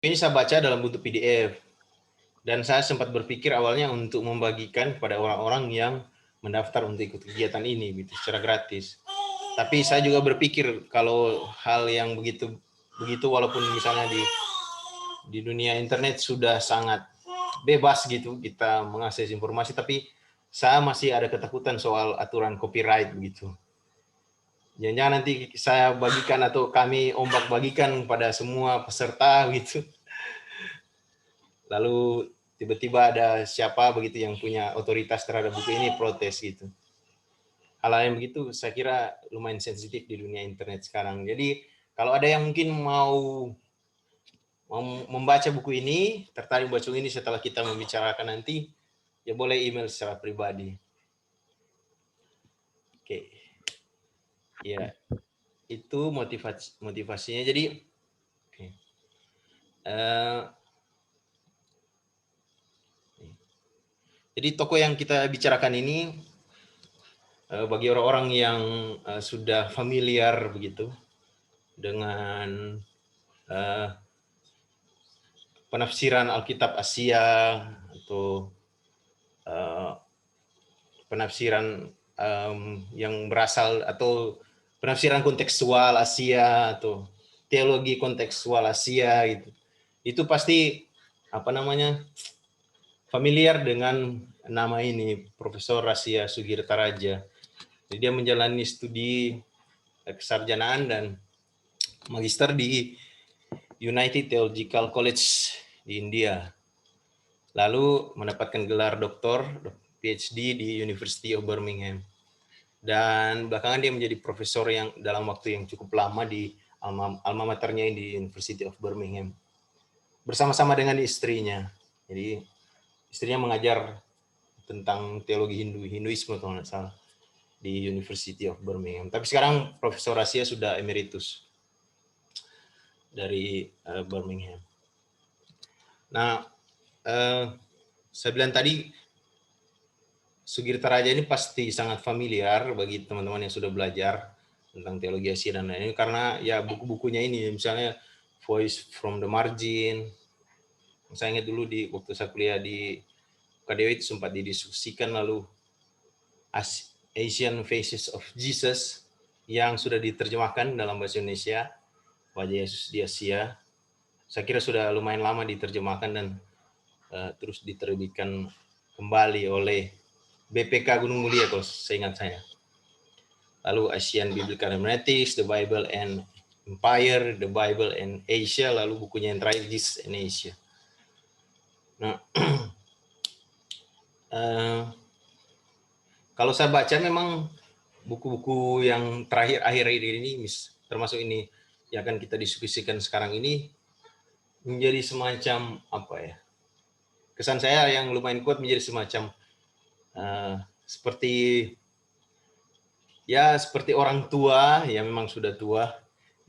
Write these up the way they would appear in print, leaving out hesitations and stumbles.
ini saya baca dalam bentuk PDF. Dan saya sempat berpikir awalnya untuk membagikan kepada orang-orang yang mendaftar untuk ikut kegiatan ini gitu, secara gratis. Tapi saya juga berpikir kalau hal yang begitu walaupun misalnya di dunia internet sudah sangat bebas gitu kita mengakses informasi, tapi saya masih ada ketakutan soal aturan copyright begitu. Jangan-jangan nanti saya bagikan atau kami ombak bagikan pada semua peserta gitu. Lalu tiba-tiba ada siapa begitu yang punya otoritas terhadap buku ini protes gitu. Hal yang begitu saya kira lumayan sensitif di dunia internet sekarang. Jadi kalau ada yang mungkin mau membaca buku ini, tertarik baca ini setelah kita membicarakan nanti, ya boleh email secara pribadi. Oke. Ya, itu motivasinya. Jadi jadi toko yang kita bicarakan ini bagi orang-orang yang sudah familiar begitu dengan penafsiran Alkitab Asia atau penafsiran yang berasal atau penafsiran kontekstual Asia atau teologi kontekstual Asia gitu. Itu pasti apa namanya familiar dengan nama ini, Profesor Rasya Sugirta Raja. Jadi dia menjalani studi kesarjanaan dan magister di United Theological College di India. Lalu mendapatkan gelar doktor PhD di University of Birmingham. Dan belakangan dia menjadi profesor yang dalam waktu yang cukup lama di alma maternya di University of Birmingham. Bersama-sama dengan istrinya. Jadi istrinya mengajar tentang teologi Hinduisme kalau nggak salah di University of Birmingham. Tapi sekarang Profesor Rasya sudah emeritus dari Birmingham. Nah, saya bilang tadi Sugirta Raja ini pasti sangat familiar bagi teman-teman yang sudah belajar tentang teologi Asia dan lain-lain karena ya buku-bukunya ini misalnya Voice from the Margin. Saya ingat dulu di waktu saya kuliah di KDW itu sempat didiskusikan, lalu Asian Faces of Jesus yang sudah diterjemahkan dalam bahasa Indonesia, Wajah Yesus di Asia. Saya kira sudah lumayan lama diterjemahkan dan terus diterbitkan kembali oleh BPK Gunung Mulia kalau seingat saya. Lalu Asian Biblical Hermeneutics, The Bible and Empire, The Bible and Asia, lalu bukunya yang terakhir Jesus and Asia. Nah, kalau saya baca memang buku-buku yang terakhir akhir-akhir ini, termasuk ini yang akan kita diskusikan sekarang ini, menjadi semacam apa ya? Kesan saya yang lumayan kuat menjadi semacam seperti orang tua yang memang sudah tua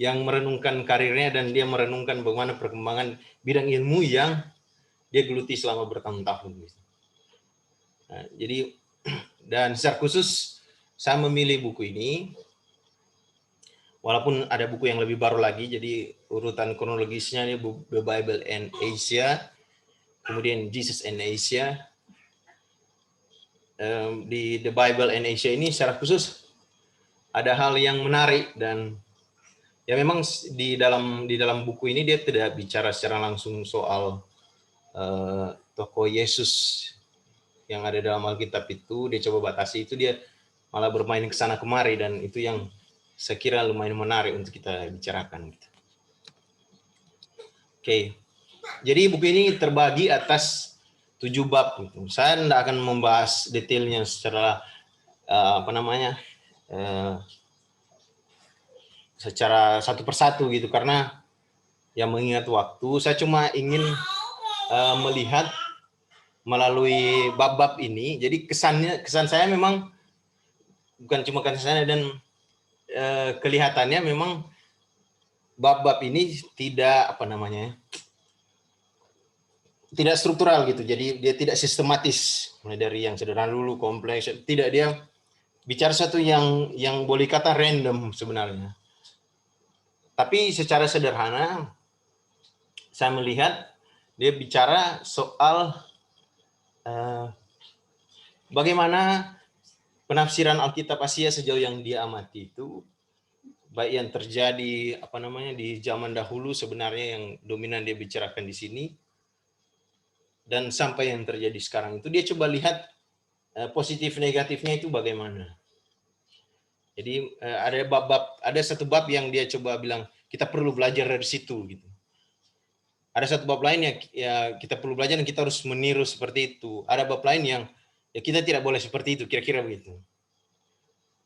yang merenungkan karirnya dan dia merenungkan bagaimana perkembangan bidang ilmu yang dia geluti selama bertahun-tahun. Nah, jadi dan secara khusus saya memilih buku ini walaupun ada buku yang lebih baru lagi, jadi urutan kronologisnya ini The Bible and Asia, kemudian Jesus and Asia. Di The Bible and Asia ini secara khusus ada hal yang menarik dan ya memang di dalam buku ini dia tidak bicara secara langsung soal tokoh Yesus yang ada dalam Alkitab itu, dia coba batasi itu, dia malah bermain ke sana kemari dan itu yang saya kira lumayan menarik untuk kita bicarakan. Oke, jadi buku ini terbagi atas 7 bab. Saya tidak akan membahas detailnya secara secara satu persatu gitu karena yang mengingat waktu. Saya cuma ingin melihat melalui bab-bab ini. Jadi kesan saya memang bukan cuma kesan saya dan kelihatannya memang bab-bab ini tidak tidak struktural gitu. Jadi dia tidak sistematis mulai dari yang sederhana dulu kompleks. Tidak, dia bicara satu yang boleh kata random sebenarnya. Tapi secara sederhana saya melihat dia bicara soal bagaimana penafsiran Alkitab Asia sejauh yang dia amati itu, baik yang terjadi di zaman dahulu sebenarnya yang dominan dia bicarakan di sini, dan sampai yang terjadi sekarang itu dia coba lihat positif negatifnya itu bagaimana. Jadi ada satu bab yang dia coba bilang kita perlu belajar dari situ gitu. Ada satu bab lain yang ya kita perlu belajar dan kita harus meniru seperti itu. Ada bab lain yang ya kita tidak boleh seperti itu, kira-kira begitu.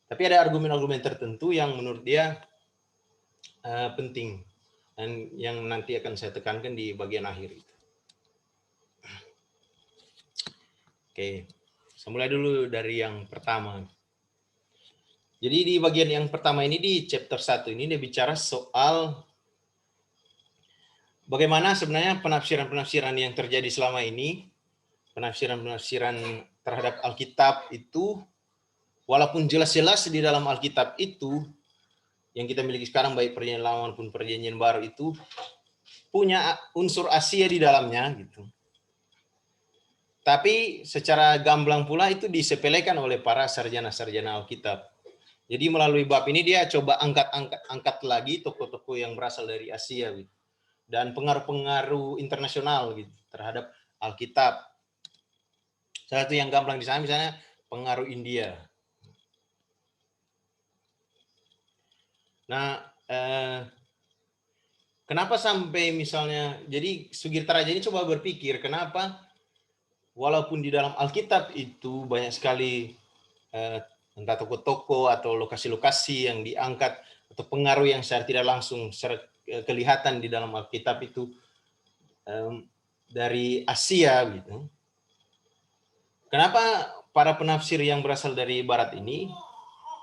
Tapi ada argumen-argumen tertentu yang menurut dia penting dan yang nanti akan saya tekankan di bagian akhir itu. Oke, saya mulai dulu dari yang pertama. Jadi di bagian yang pertama ini di chapter 1 ini dia bicara soal bagaimana sebenarnya penafsiran-penafsiran yang terjadi selama ini, penafsiran-penafsiran terhadap Alkitab itu, walaupun jelas-jelas di dalam Alkitab itu, yang kita miliki sekarang baik Perjanjian Lama maupun Perjanjian Baru itu, punya unsur Asia di dalamnya gitu. Tapi secara gamblang pula itu disepelekan oleh para sarjana-sarjana Alkitab. Jadi melalui bab ini dia coba angkat lagi tokoh-tokoh yang berasal dari Asia gitu. Dan pengaruh-pengaruh internasional gitu terhadap Alkitab. Salah satu yang gamblang di sana misalnya pengaruh India. Nah, kenapa sampai misalnya, jadi Sugirta Raja ini coba berpikir kenapa walaupun di dalam Alkitab itu banyak sekali entah tokoh-tokoh atau lokasi-lokasi yang diangkat atau pengaruh yang secara tidak langsung kelihatan di dalam Alkitab itu dari Asia gitu. Kenapa para penafsir yang berasal dari Barat ini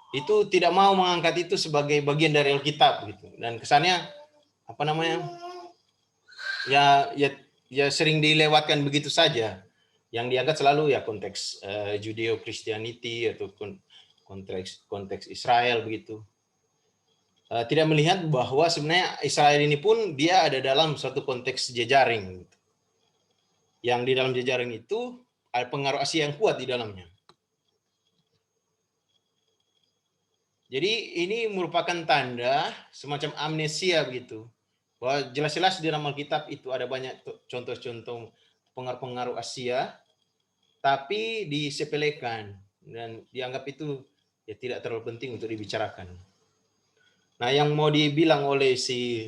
itu tidak mau mengangkat itu sebagai bagian dari Alkitab gitu, dan kesannya ya sering dilewatkan begitu saja. Yang diangkat selalu ya konteks Judeo-Christianity atau konteks Israel begitu. Tidak melihat bahwa sebenarnya Israel ini pun dia ada dalam suatu konteks jejaring. Gitu. Yang di dalam jejaring itu ada pengaruh Asia yang kuat di dalamnya. Jadi ini merupakan tanda semacam amnesia begitu. Bahwa jelas-jelas di dalam Alkitab itu ada banyak contoh-contoh pengaruh-pengaruh Asia, tapi disepelekan dan dianggap itu ya tidak terlalu penting untuk dibicarakan. Nah, yang mau dibilang oleh si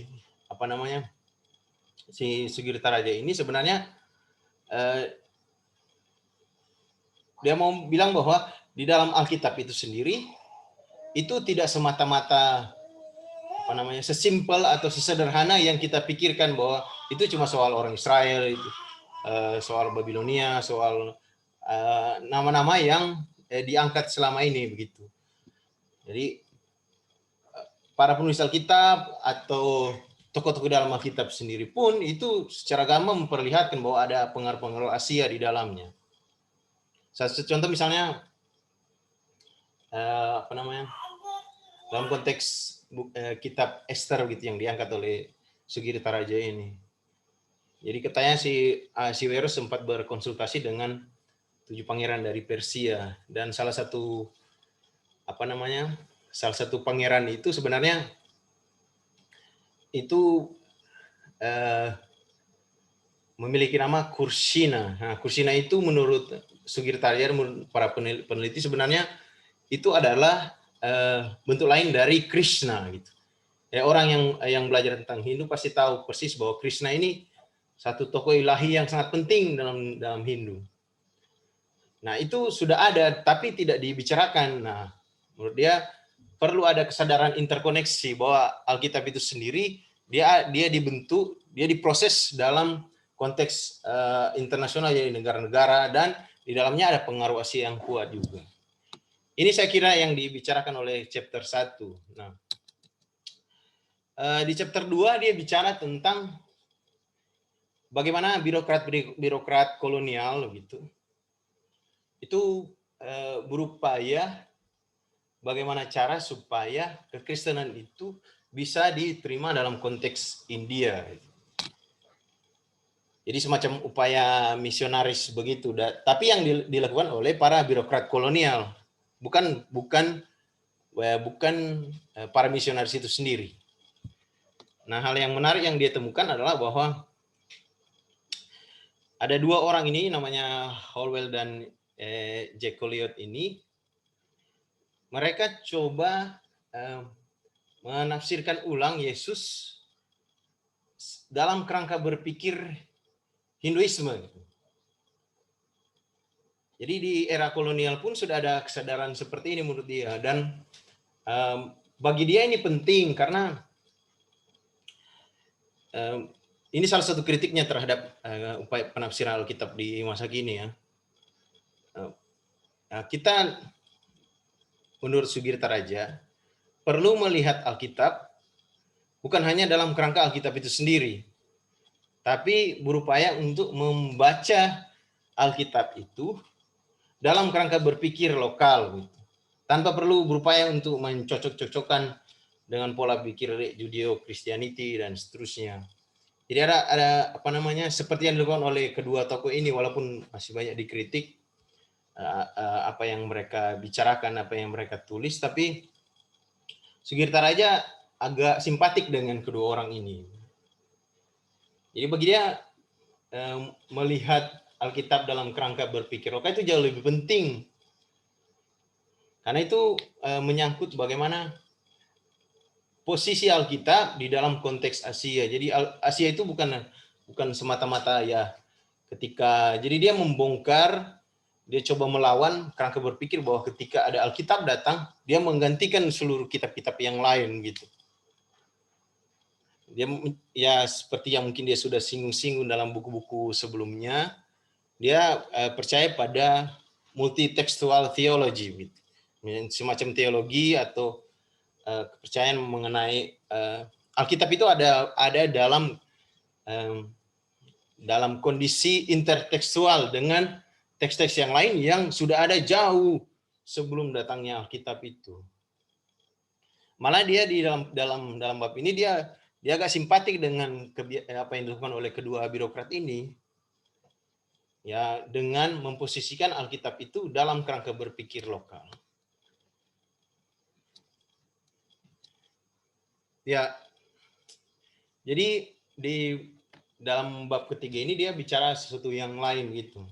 Sugirta Raja ini sebenarnya dia mau bilang bahwa di dalam Alkitab itu sendiri itu tidak semata-mata sesimpel atau sesederhana yang kita pikirkan bahwa itu cuma soal orang Israel, itu soal Babilonia, soal nama-nama yang diangkat selama ini begitu. Jadi para penulis Alkitab atau tokoh-tokoh dalam Alkitab sendiri pun itu secara gamblang memperlihatkan bahwa ada pengaruh-pengaruh Asia di dalamnya. Satu contoh misalnya dalam konteks kitab Esther gitu yang diangkat oleh Sugirta Raja ini. Jadi katanya si Weros sempat berkonsultasi dengan 7 pangeran dari Persia, dan salah satu pangeran itu sebenarnya itu memiliki nama Kursina. Nah, Kursina itu menurut Sugirta Raja, para peneliti sebenarnya itu adalah bentuk lain dari Krishna gitu. Ya, orang yang belajar tentang Hindu pasti tahu persis bahwa Krishna ini satu tokoh ilahi yang sangat penting dalam Hindu. Nah, itu sudah ada tapi tidak dibicarakan. Nah, menurut dia perlu ada kesadaran interkoneksi bahwa Alkitab itu sendiri dia dibentuk, dia diproses dalam konteks internasional dari negara-negara, dan di dalamnya ada pengaruh Asia yang kuat juga. Ini saya kira yang dibicarakan oleh chapter 1. Nah, di chapter 2 dia bicara tentang bagaimana birokrat kolonial gitu. Itu berupaya bagaimana cara supaya kekristenan itu bisa diterima dalam konteks India. Jadi semacam upaya misionaris begitu. Tapi yang dilakukan oleh para birokrat kolonial, bukan para misionaris itu sendiri. Nah, hal yang menarik yang dia temukan adalah bahwa ada dua orang ini, namanya Holwell dan Jack Colliot ini, mereka coba menafsirkan ulang Yesus dalam kerangka berpikir Hinduisme. Jadi di era kolonial pun sudah ada kesadaran seperti ini menurut dia, dan bagi dia ini penting karena ini salah satu kritiknya terhadap upaya penafsiran Alkitab di masa kini ya. Kita menurut Sugirta Raja perlu melihat Alkitab bukan hanya dalam kerangka Alkitab itu sendiri, tapi berupaya untuk membaca Alkitab itu dalam kerangka berpikir lokal, tanpa perlu berupaya untuk mencocok-cocokkan dengan pola pikir Judeo-Christianity dan seterusnya. Jadi ada apa namanya, seperti yang dilakukan oleh kedua tokoh ini, walaupun masih banyak dikritik apa yang mereka bicarakan, apa yang mereka tulis, tapi Sugirta Raja agak simpatik dengan kedua orang ini. Jadi bagi dia melihat Alkitab dalam kerangka berpikir lokal itu jauh lebih penting, karena itu menyangkut bagaimana posisi Alkitab di dalam konteks Asia. Jadi Asia itu bukan semata-mata ya ketika, jadi dia membongkar, dia coba melawan kerangka berpikir bahwa ketika ada Alkitab datang, dia menggantikan seluruh kitab-kitab yang lain gitu. Dia ya seperti yang mungkin dia sudah singgung-singgung dalam buku-buku sebelumnya, dia percaya pada multitextual theology, gitu. Semacam teologi atau kepercayaan mengenai Alkitab itu ada dalam kondisi intertekstual dengan teks-teks yang lain yang sudah ada jauh sebelum datangnya Alkitab itu. Malah dia di dalam bab ini dia agak simpatik dengan apa yang dilakukan oleh kedua birokrat ini, ya, dengan memposisikan Alkitab itu dalam kerangka berpikir lokal. Ya, jadi di dalam bab ketiga ini dia bicara sesuatu yang lain gitu.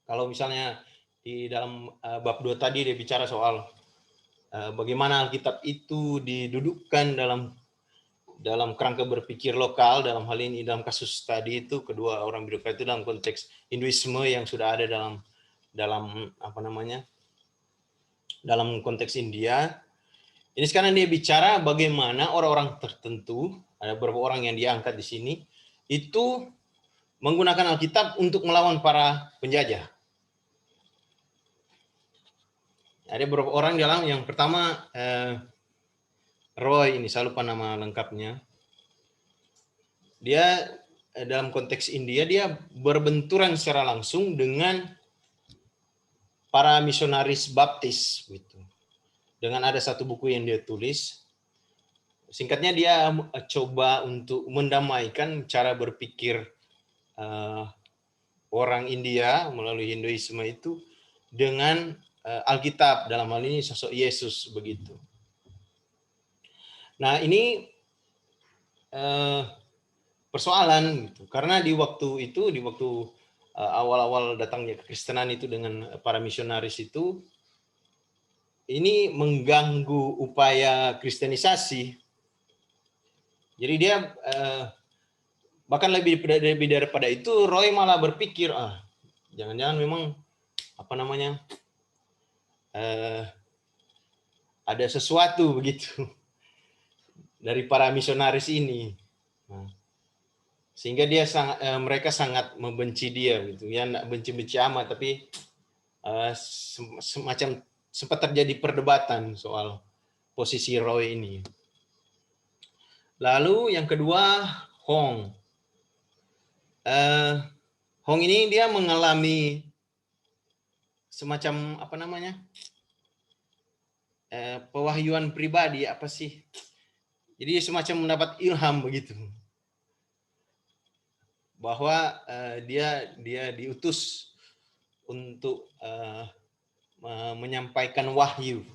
Kalau misalnya di dalam bab 2 tadi dia bicara soal bagaimana Alkitab itu didudukkan dalam kerangka berpikir lokal, dalam hal ini dalam kasus tadi itu kedua orang birokrat itu dalam konteks Hinduisme yang sudah ada dalam apa namanya, dalam konteks India. Ini sekarang dia bicara bagaimana orang-orang tertentu, ada beberapa orang yang diangkat di sini, itu menggunakan Alkitab untuk melawan para penjajah. Ada beberapa orang dalam, yang pertama Roy, ini saya lupa nama lengkapnya. Dia dalam konteks India dia berbenturan secara langsung dengan para misionaris baptis gitu. Dengan ada satu buku yang dia tulis, singkatnya dia coba untuk mendamaikan cara berpikir orang India melalui Hinduisme itu dengan Alkitab, dalam hal ini sosok Yesus begitu. Nah ini persoalan gitu, karena di waktu itu, di waktu awal-awal datangnya kekristenan itu dengan para misionaris itu, ini mengganggu upaya kristenisasi. Jadi dia bahkan lebih daripada itu, Roy malah berpikir jangan-jangan memang apa namanya ada sesuatu begitu dari para misionaris ini. Nah, sehingga dia mereka sangat membenci dia gitu ya, enggak benci-benci amat, tapi semacam sempat terjadi perdebatan soal posisi Roy ini. Lalu yang kedua, Hong. Hong ini dia mengalami semacam apa namanya pewahyuan pribadi, apa sih? Jadi semacam mendapat ilham begitu. bahwa dia diutus untuk menyampaikan wahyu,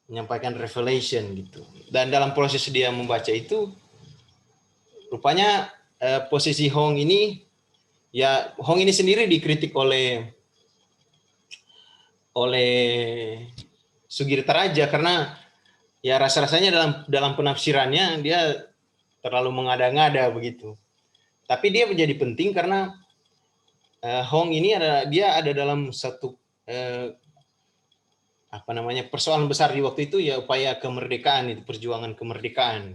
menyampaikan revelation gitu. Dan dalam proses dia membaca itu, rupanya posisi Hong ini, ya Hong ini sendiri dikritik oleh Sugirta Raja karena ya rasa-rasanya dalam penafsirannya dia terlalu mengada-ngada begitu. Tapi dia menjadi penting karena Hong ini dia ada dalam satu persoalan besar di waktu itu, ya upaya kemerdekaan, itu perjuangan kemerdekaan.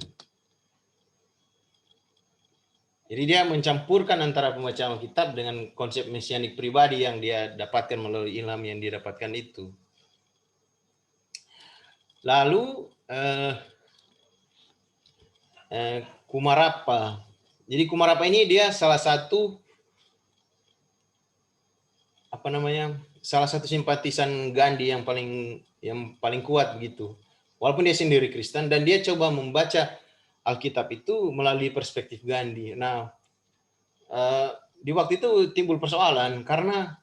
Jadi dia mencampurkan antara pembacaan Alkitab dengan konsep mesianik pribadi yang dia dapatkan melalui ilham yang dia dapatkan itu. Lalu Kumarapa. Jadi Kumarapa ini dia salah satu salah satu simpatisan Gandhi yang paling kuat begitu. Walaupun dia sendiri Kristen, dan dia coba membaca Alkitab itu melalui perspektif Gandhi. Nah, di waktu itu timbul persoalan karena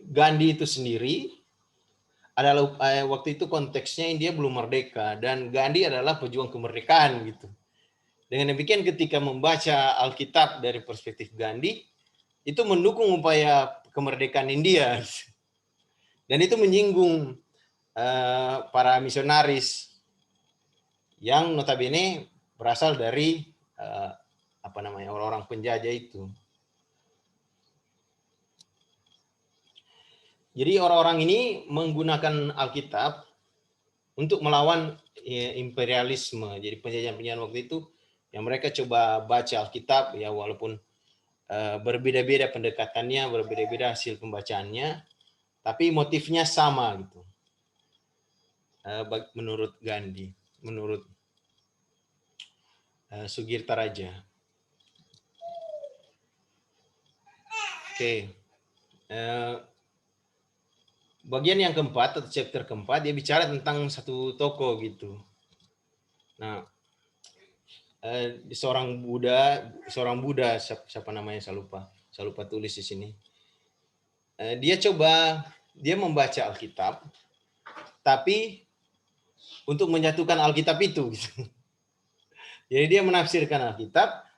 Gandhi itu sendiri adalah waktu itu konteksnya India belum merdeka, dan Gandhi adalah pejuang kemerdekaan gitu. Dengan demikian ketika membaca Alkitab dari perspektif Gandhi, itu mendukung upaya kemerdekaan India. Dan itu menyinggung para misionaris yang notabene berasal dari orang-orang penjajah itu. Jadi orang-orang ini menggunakan Alkitab untuk melawan imperialisme. Jadi penjajahan-penjajahan waktu itu yang mereka coba baca Alkitab, ya walaupun berbeda-beda pendekatannya, berbeda-beda hasil pembacaannya, tapi motifnya sama gitu. Menurut Gandhi, menurut Sugirta Raja. Oke. Bagian yang keempat atau chapter keempat, dia bicara tentang satu tokoh gitu. Nah, seorang Buddha, siapa namanya saya lupa tulis di sini. Dia membaca Alkitab, tapi untuk menyatukan Alkitab itu. Gitu. Jadi dia menafsirkan Alkitab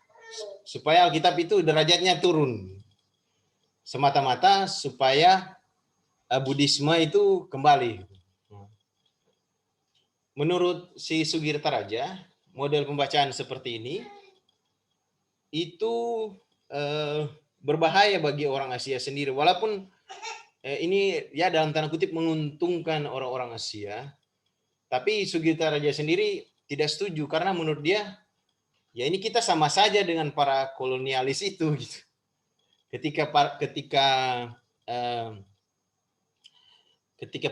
supaya Alkitab itu derajatnya turun, semata-mata supaya Buddhisme itu kembali. Menurut si Sugirta Raja, model pembacaan seperti ini itu berbahaya bagi orang Asia sendiri. Walaupun ini ya dalam tanda kutip menguntungkan orang-orang Asia, tapi Sugirta Raja sendiri tidak setuju karena menurut dia ya ini kita sama saja dengan para kolonialis itu gitu. Ketika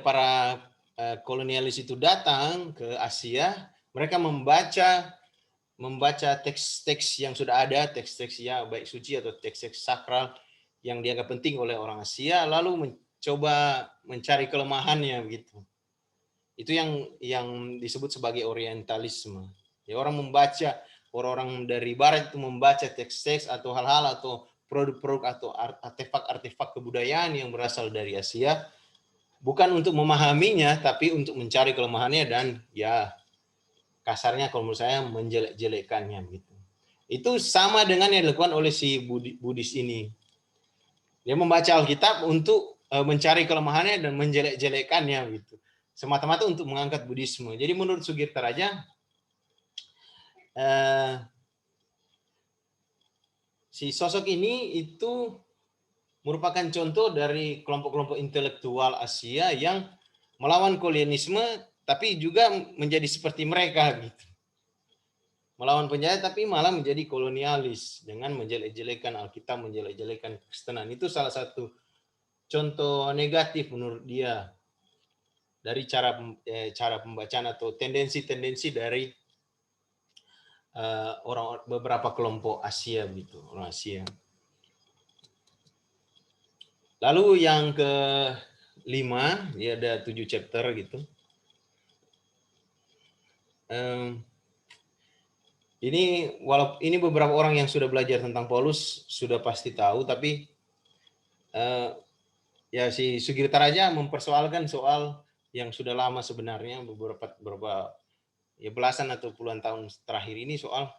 para kolonialis itu datang ke Asia, mereka membaca teks-teks yang sudah ada, teks-teks ya baik suci atau teks-teks sakral yang dianggap penting oleh orang Asia, lalu mencoba mencari kelemahannya begitu. Itu yang disebut sebagai orientalisme. Ya, orang dari barat itu membaca teks-teks atau hal-hal atau produk-produk atau artefak-artefak kebudayaan yang berasal dari Asia, bukan untuk memahaminya, tapi untuk mencari kelemahannya dan ya kasarnya kalau menurut saya menjelek-jelekannya gitu. Itu sama dengan yang dilakukan oleh si Buddhis ini. Dia membaca Alkitab untuk mencari kelemahannya dan menjelek-jelekannya gitu. Semata-mata untuk mengangkat Buddhisme. Jadi menurut Sugirta Raja, si sosok ini itu merupakan contoh dari kelompok-kelompok intelektual Asia yang melawan kolonialisme, tapi juga menjadi seperti mereka gitu. Melawan penjajah tapi malah menjadi kolonialis dengan menjelek-jelekan Alkitab, menjelek-jelekan Kristenan. Itu salah satu contoh negatif menurut dia dari cara pembacaan atau tendensi-tendensi dari beberapa kelompok Asia gitu, orang Asia. Lalu yang ke-5, dia ada 7 chapter gitu. Ini walaupun ini beberapa orang yang sudah belajar tentang Paulus sudah pasti tahu, tapi ya si Sugirta Raja mempersoalkan soal yang sudah lama sebenarnya beberapa ya belasan atau puluhan tahun terakhir ini soal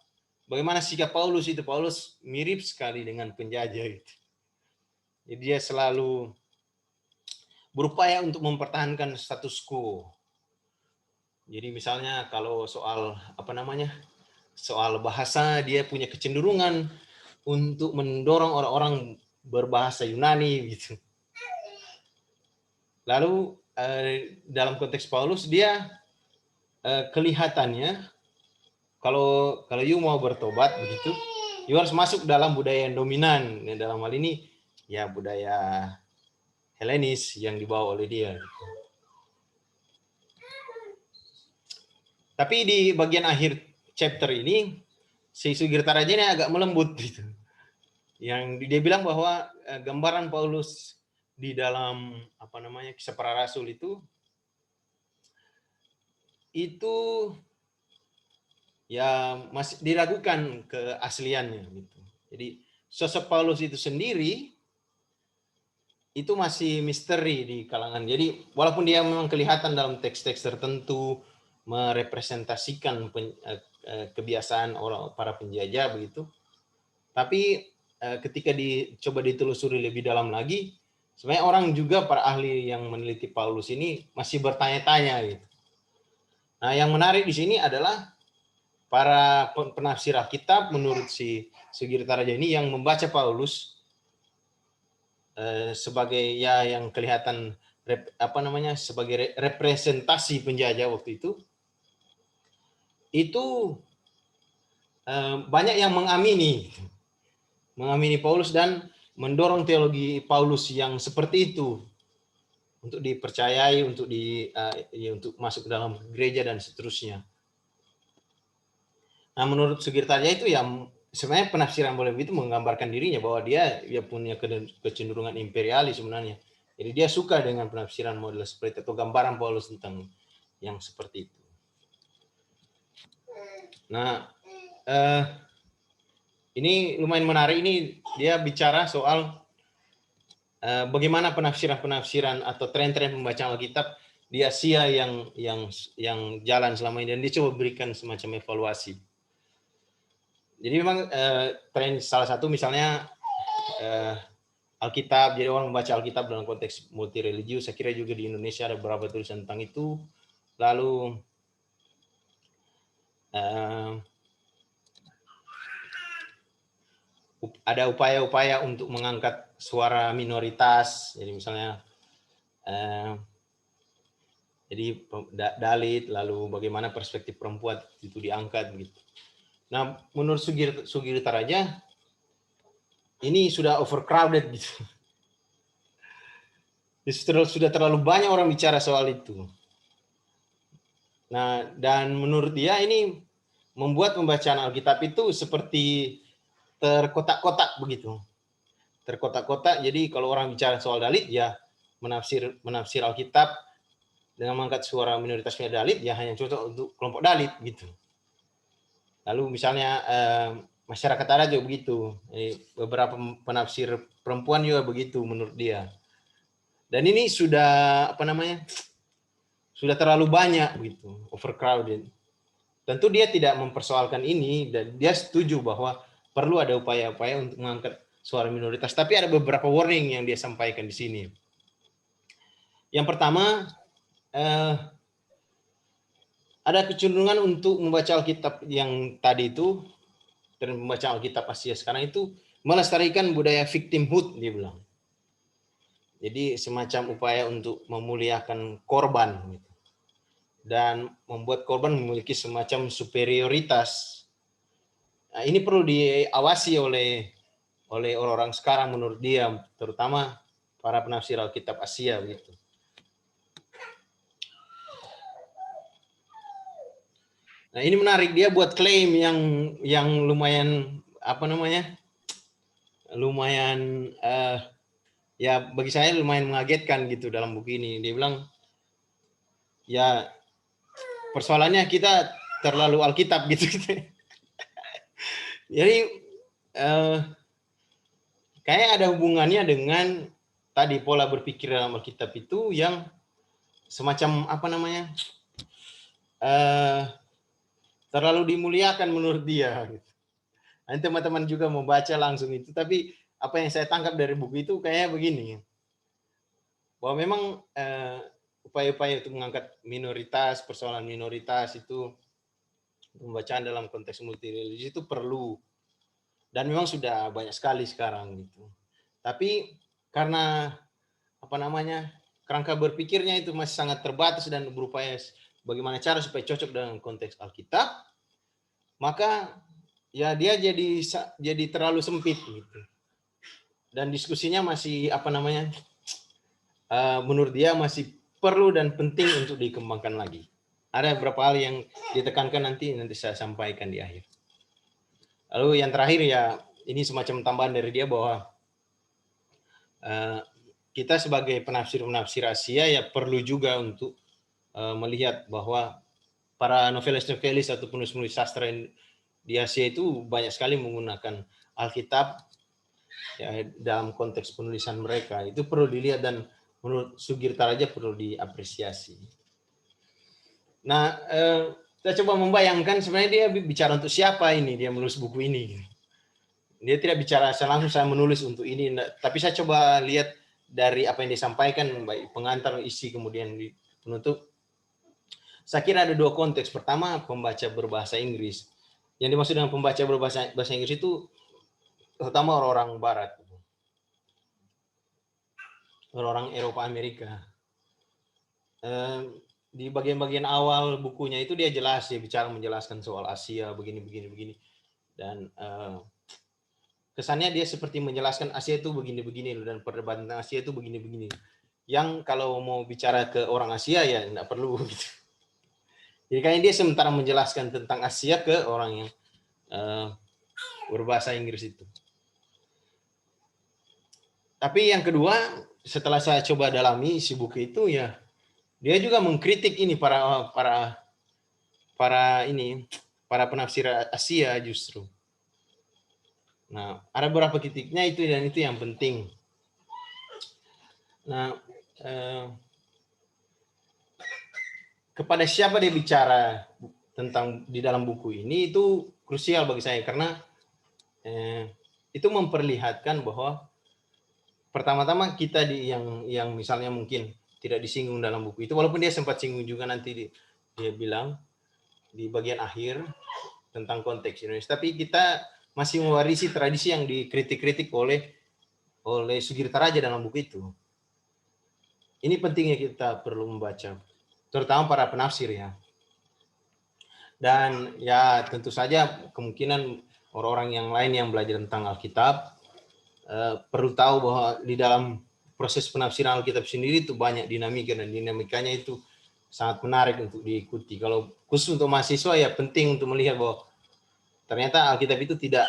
bagaimana sikap Paulus itu. Paulus mirip sekali dengan penjajah itu. Jadi dia selalu berupaya untuk mempertahankan status quo. Jadi misalnya kalau soal apa namanya? Soal bahasa, dia punya kecenderungan untuk mendorong orang-orang berbahasa Yunani gitu. Lalu dalam konteks Paulus dia kelihatannya kalau you mau bertobat begitu, you harus masuk dalam budaya yang dominan. Dalam hal ini ya budaya Helenis yang dibawa oleh dia. Tapi di bagian akhir chapter ini si Sugirta Raja ini agak melembut gitu. Yang dia bilang bahwa gambaran Paulus di dalam apa namanya Kisah Para Rasul itu ya masih diragukan keasliannya gitu. Jadi sosok Paulus itu sendiri itu masih misteri di kalangan. Jadi walaupun dia memang kelihatan dalam teks-teks tertentu merepresentasikan kebiasaan orang para penjajah begitu, tapi ketika dicoba ditelusuri lebih dalam lagi, sebenarnya orang juga para ahli yang meneliti Paulus ini masih bertanya-tanya gitu. Nah, yang menarik di sini adalah para penafsir Alkitab menurut si Sugirta Raja ini yang membaca Paulus sebagai ya yang kelihatan sebagai representasi penjajah waktu itu banyak yang mengamini Paulus dan mendorong teologi Paulus yang seperti itu untuk dipercayai, untuk masuk ke dalam gereja dan seterusnya. Nah, menurut Sugirta Raja itu yang sebenarnya penafsiran boleh begitu menggambarkan dirinya bahwa dia punya kecenderungan imperialis sebenarnya. Jadi dia suka dengan penafsiran model seperti itu atau gambaran Paulus tentang yang seperti itu. Nah, ini lumayan menarik. Ini dia bicara soal bagaimana penafsiran atau tren-tren pembacaan Alkitab di Asia yang jalan selama ini, dan dia coba berikan semacam evaluasi. Jadi memang tren salah satu misalnya Alkitab, jadi orang membaca Alkitab dalam konteks multi religius. Saya kira juga di Indonesia ada beberapa tulisan tentang itu. Lalu ada upaya-upaya untuk mengangkat suara minoritas. Jadi misalnya jadi Dalit, lalu bagaimana perspektif perempuan itu diangkat begitu. Nah, menurut Sugirta Raja ini sudah overcrowded gitu. Sudah terlalu banyak orang bicara soal itu. Nah, dan menurut dia ini membuat pembacaan Alkitab itu seperti terkotak-kotak begitu. Terkotak-kotak, jadi kalau orang bicara soal Dalit ya menafsir Alkitab dengan mengangkat suara minoritasnya Dalit ya hanya cocok untuk kelompok Dalit gitu. Lalu misalnya masyarakat adat juga begitu. Beberapa penafsir perempuan juga begitu menurut dia. Dan ini sudah sudah terlalu banyak begitu, overcrowded. Tentu dia tidak mempersoalkan ini dan dia setuju bahwa perlu ada upaya-upaya untuk mengangkat suara minoritas. Tapi ada beberapa warning yang dia sampaikan di sini. Yang pertama, ada kecenderungan untuk membaca Alkitab yang tadi itu, dan membaca Alkitab Asia sekarang itu melestarikan budaya victimhood, dia bilang. Jadi semacam upaya untuk memuliakan korban gitu. Dan membuat korban memiliki semacam superioritas. Nah, ini perlu diawasi oleh orang-orang sekarang menurut dia, terutama para penafsir Alkitab Asia begitu. Nah, ini menarik, dia buat klaim yang lumayan lumayan ya bagi saya lumayan mengagetkan gitu dalam buku ini. Dia bilang ya persoalannya kita terlalu Alkitab gitu. Jadi kayak ada hubungannya dengan tadi pola berpikir dalam Alkitab itu yang semacam apa namanya terlalu dimuliakan menurut dia. Nanti teman-teman juga mau baca langsung itu. Tapi apa yang saya tangkap dari buku itu kayak begini, bahwa memang upaya-upaya untuk mengangkat minoritas, persoalan minoritas itu pembacaan dalam konteks multireligi itu perlu, dan memang sudah banyak sekali sekarang gitu. Tapi karena apa namanya kerangka berpikirnya itu masih sangat terbatas dan berupaya bagaimana cara supaya cocok dengan konteks Alkitab, maka ya dia jadi terlalu sempit gitu. Dan diskusinya masih apa namanya menurut dia masih perlu dan penting untuk dikembangkan lagi. Ada beberapa hal yang ditekankan nanti saya sampaikan di akhir. Lalu yang terakhir ya ini semacam tambahan dari dia bahwa kita sebagai penafsir Asia ya perlu juga untuk melihat bahwa para novelis-novelis atau penulis-penulis sastra di Asia itu banyak sekali menggunakan Alkitab ya, dalam konteks penulisan mereka. Itu perlu dilihat dan menurut Sugirta Raja perlu diapresiasi. Nah, saya coba membayangkan sebenarnya dia bicara untuk siapa ini, dia menulis buku ini. Dia tidak bicara langsung saya menulis untuk ini, tapi saya coba lihat dari apa yang disampaikan, baik pengantar, isi, kemudian di penutup. Saya kira ada dua konteks. Pertama, pembaca berbahasa Inggris. Yang dimaksud dengan pembaca berbahasa Inggris itu terutama orang-orang Barat, orang-orang Eropa Amerika. Di bagian-bagian awal bukunya itu dia jelas, dia menjelaskan soal Asia begini, dan kesannya dia seperti menjelaskan Asia itu begini dan perdebatan Asia itu begini. Yang kalau mau bicara ke orang Asia ya tidak perlu gitu. Jadi kayaknya dia sementara menjelaskan tentang Asia ke orang yang berbahasa Inggris itu. Tapi yang kedua, setelah saya coba dalami isi buku itu ya, dia juga mengkritik ini para penafsir Asia justru. Nah, ada beberapa kritiknya itu dan itu yang penting. Nah, kepada siapa dia bicara tentang di dalam buku ini itu krusial bagi saya karena itu memperlihatkan bahwa pertama-tama kita yang misalnya mungkin tidak disinggung dalam buku itu, walaupun dia sempat singgung juga nanti dia bilang di bagian akhir tentang konteks Indonesia, tapi kita masih mewarisi tradisi yang dikritik-kritik oleh Sugirta Raja dalam buku itu. Ini pentingnya kita perlu membaca, terutama para penafsir ya. Dan ya tentu saja kemungkinan orang-orang yang lain yang belajar tentang Alkitab perlu tahu bahwa di dalam proses penafsiran Alkitab sendiri itu banyak dinamika dan dinamikanya itu sangat menarik untuk diikuti. Kalau khusus untuk mahasiswa ya penting untuk melihat bahwa ternyata Alkitab itu tidak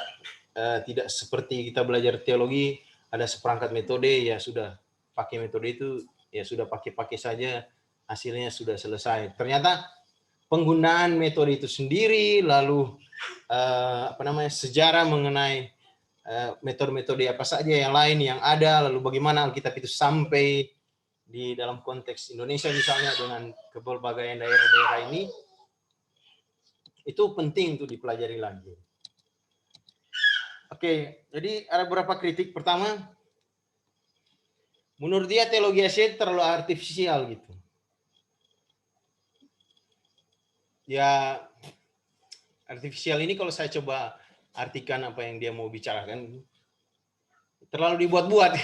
seperti kita belajar teologi ada seperangkat metode ya sudah pakai metode itu ya sudah pakai saja hasilnya sudah selesai. Ternyata penggunaan metode itu sendiri lalu sejarah mengenai metode-metode apa saja yang lain yang ada, lalu bagaimana Alkitab itu sampai di dalam konteks Indonesia misalnya dengan keberbagai daerah-daerah ini, itu penting untuk dipelajari lagi. Oke, jadi ada beberapa kritik. Pertama, menurut dia teologi Asia terlalu artifisial gitu. Ya, artifisial ini kalau saya coba artikan apa yang dia mau bicarakan, terlalu dibuat-buat.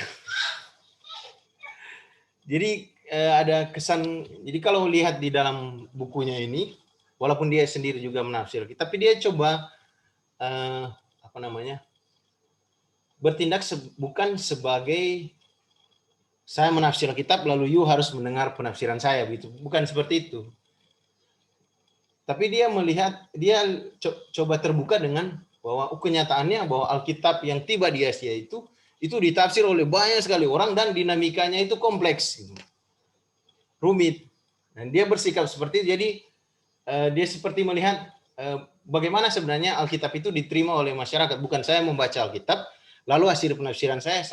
Jadi ada kesan, jadi kalau lihat di dalam bukunya ini, walaupun dia sendiri juga menafsir, tapi dia coba bertindak bukan sebagai saya menafsir kitab lalu you harus mendengar penafsiran saya, gitu. Bukan seperti itu. Tapi dia melihat, dia coba terbuka dengan bahwa kenyataannya bahwa Alkitab yang tiba di Asia itu ditafsir oleh banyak sekali orang dan dinamikanya itu kompleks, gitu. Rumit. Dan dia bersikap seperti itu. Jadi dia seperti melihat bagaimana sebenarnya Alkitab itu diterima oleh masyarakat. Bukan saya membaca Alkitab, lalu hasil penafsiran saya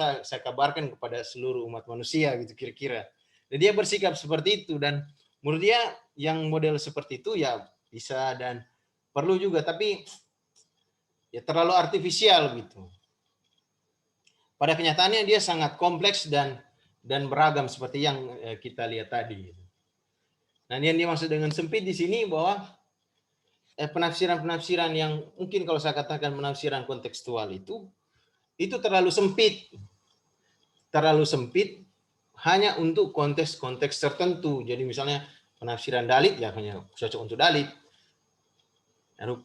kabarkan kepada seluruh umat manusia gitu kira-kira. Dan dia bersikap seperti itu, dan menurut dia yang model seperti itu ya bisa dan perlu juga, tapi ya terlalu artifisial gitu. Pada kenyataannya dia sangat kompleks dan beragam seperti yang kita lihat tadi. Nah, yang dimaksud dengan sempit di sini bahwa penafsiran-penafsiran yang mungkin kalau saya katakan penafsiran kontekstual itu terlalu sempit hanya untuk konteks-konteks tertentu. Jadi misalnya penafsiran dalit ya hanya cocok untuk dalit. Lalu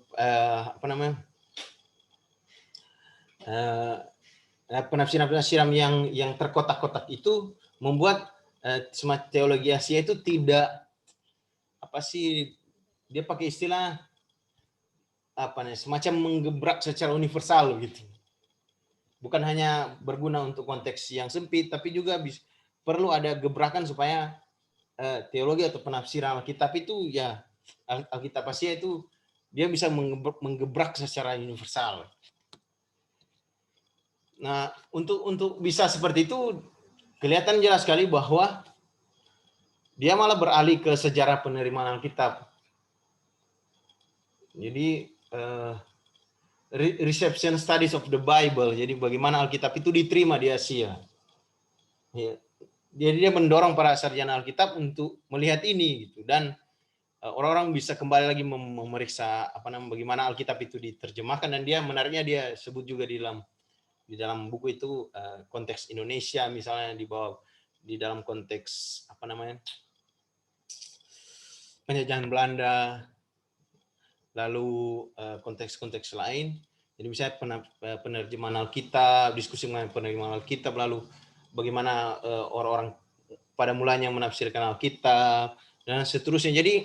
penafsiran-penafsiran yang terkotak-kotak itu membuat semacam teologi Asia itu tidak dia pakai istilah semacam menggebrak secara universal gitu. Bukan hanya berguna untuk konteks yang sempit, tapi juga perlu ada gebrakan supaya teologi atau penafsiran Alkitab itu ya Alkitab Asia itu dia bisa menggebrak secara universal. Nah, untuk bisa seperti itu kelihatan jelas sekali bahwa dia malah beralih ke sejarah penerimaan Alkitab. Jadi reception studies of the Bible. Jadi bagaimana Alkitab itu diterima di Asia. Ya. Jadi dia mendorong para sarjana Alkitab untuk melihat ini gitu, dan orang-orang bisa kembali lagi memeriksa bagaimana Alkitab itu diterjemahkan, dan dia menariknya dia sebut juga di dalam buku itu konteks Indonesia misalnya di dalam konteks penjajahan Belanda, lalu konteks-konteks lain. Jadi misalnya penerjemahan Alkitab, diskusi mengenai penerjemahan Alkitab, lalu bagaimana orang-orang pada mulanya menafsirkan Alkitab dan seterusnya. Jadi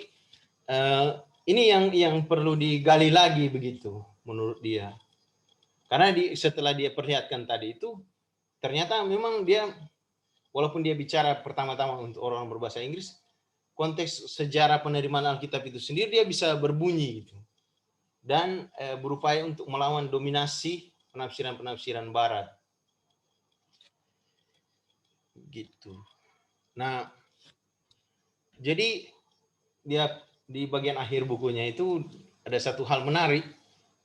ini yang perlu digali lagi begitu menurut dia. Karena setelah dia perlihatkan tadi itu, ternyata memang dia, walaupun dia bicara pertama-tama untuk orang berbahasa Inggris, konteks sejarah penerimaan Alkitab itu sendiri dia bisa berbunyi gitu. Dan berupaya untuk melawan dominasi penafsiran-penafsiran Barat. Gitu. Nah, jadi dia di bagian akhir bukunya itu ada satu hal menarik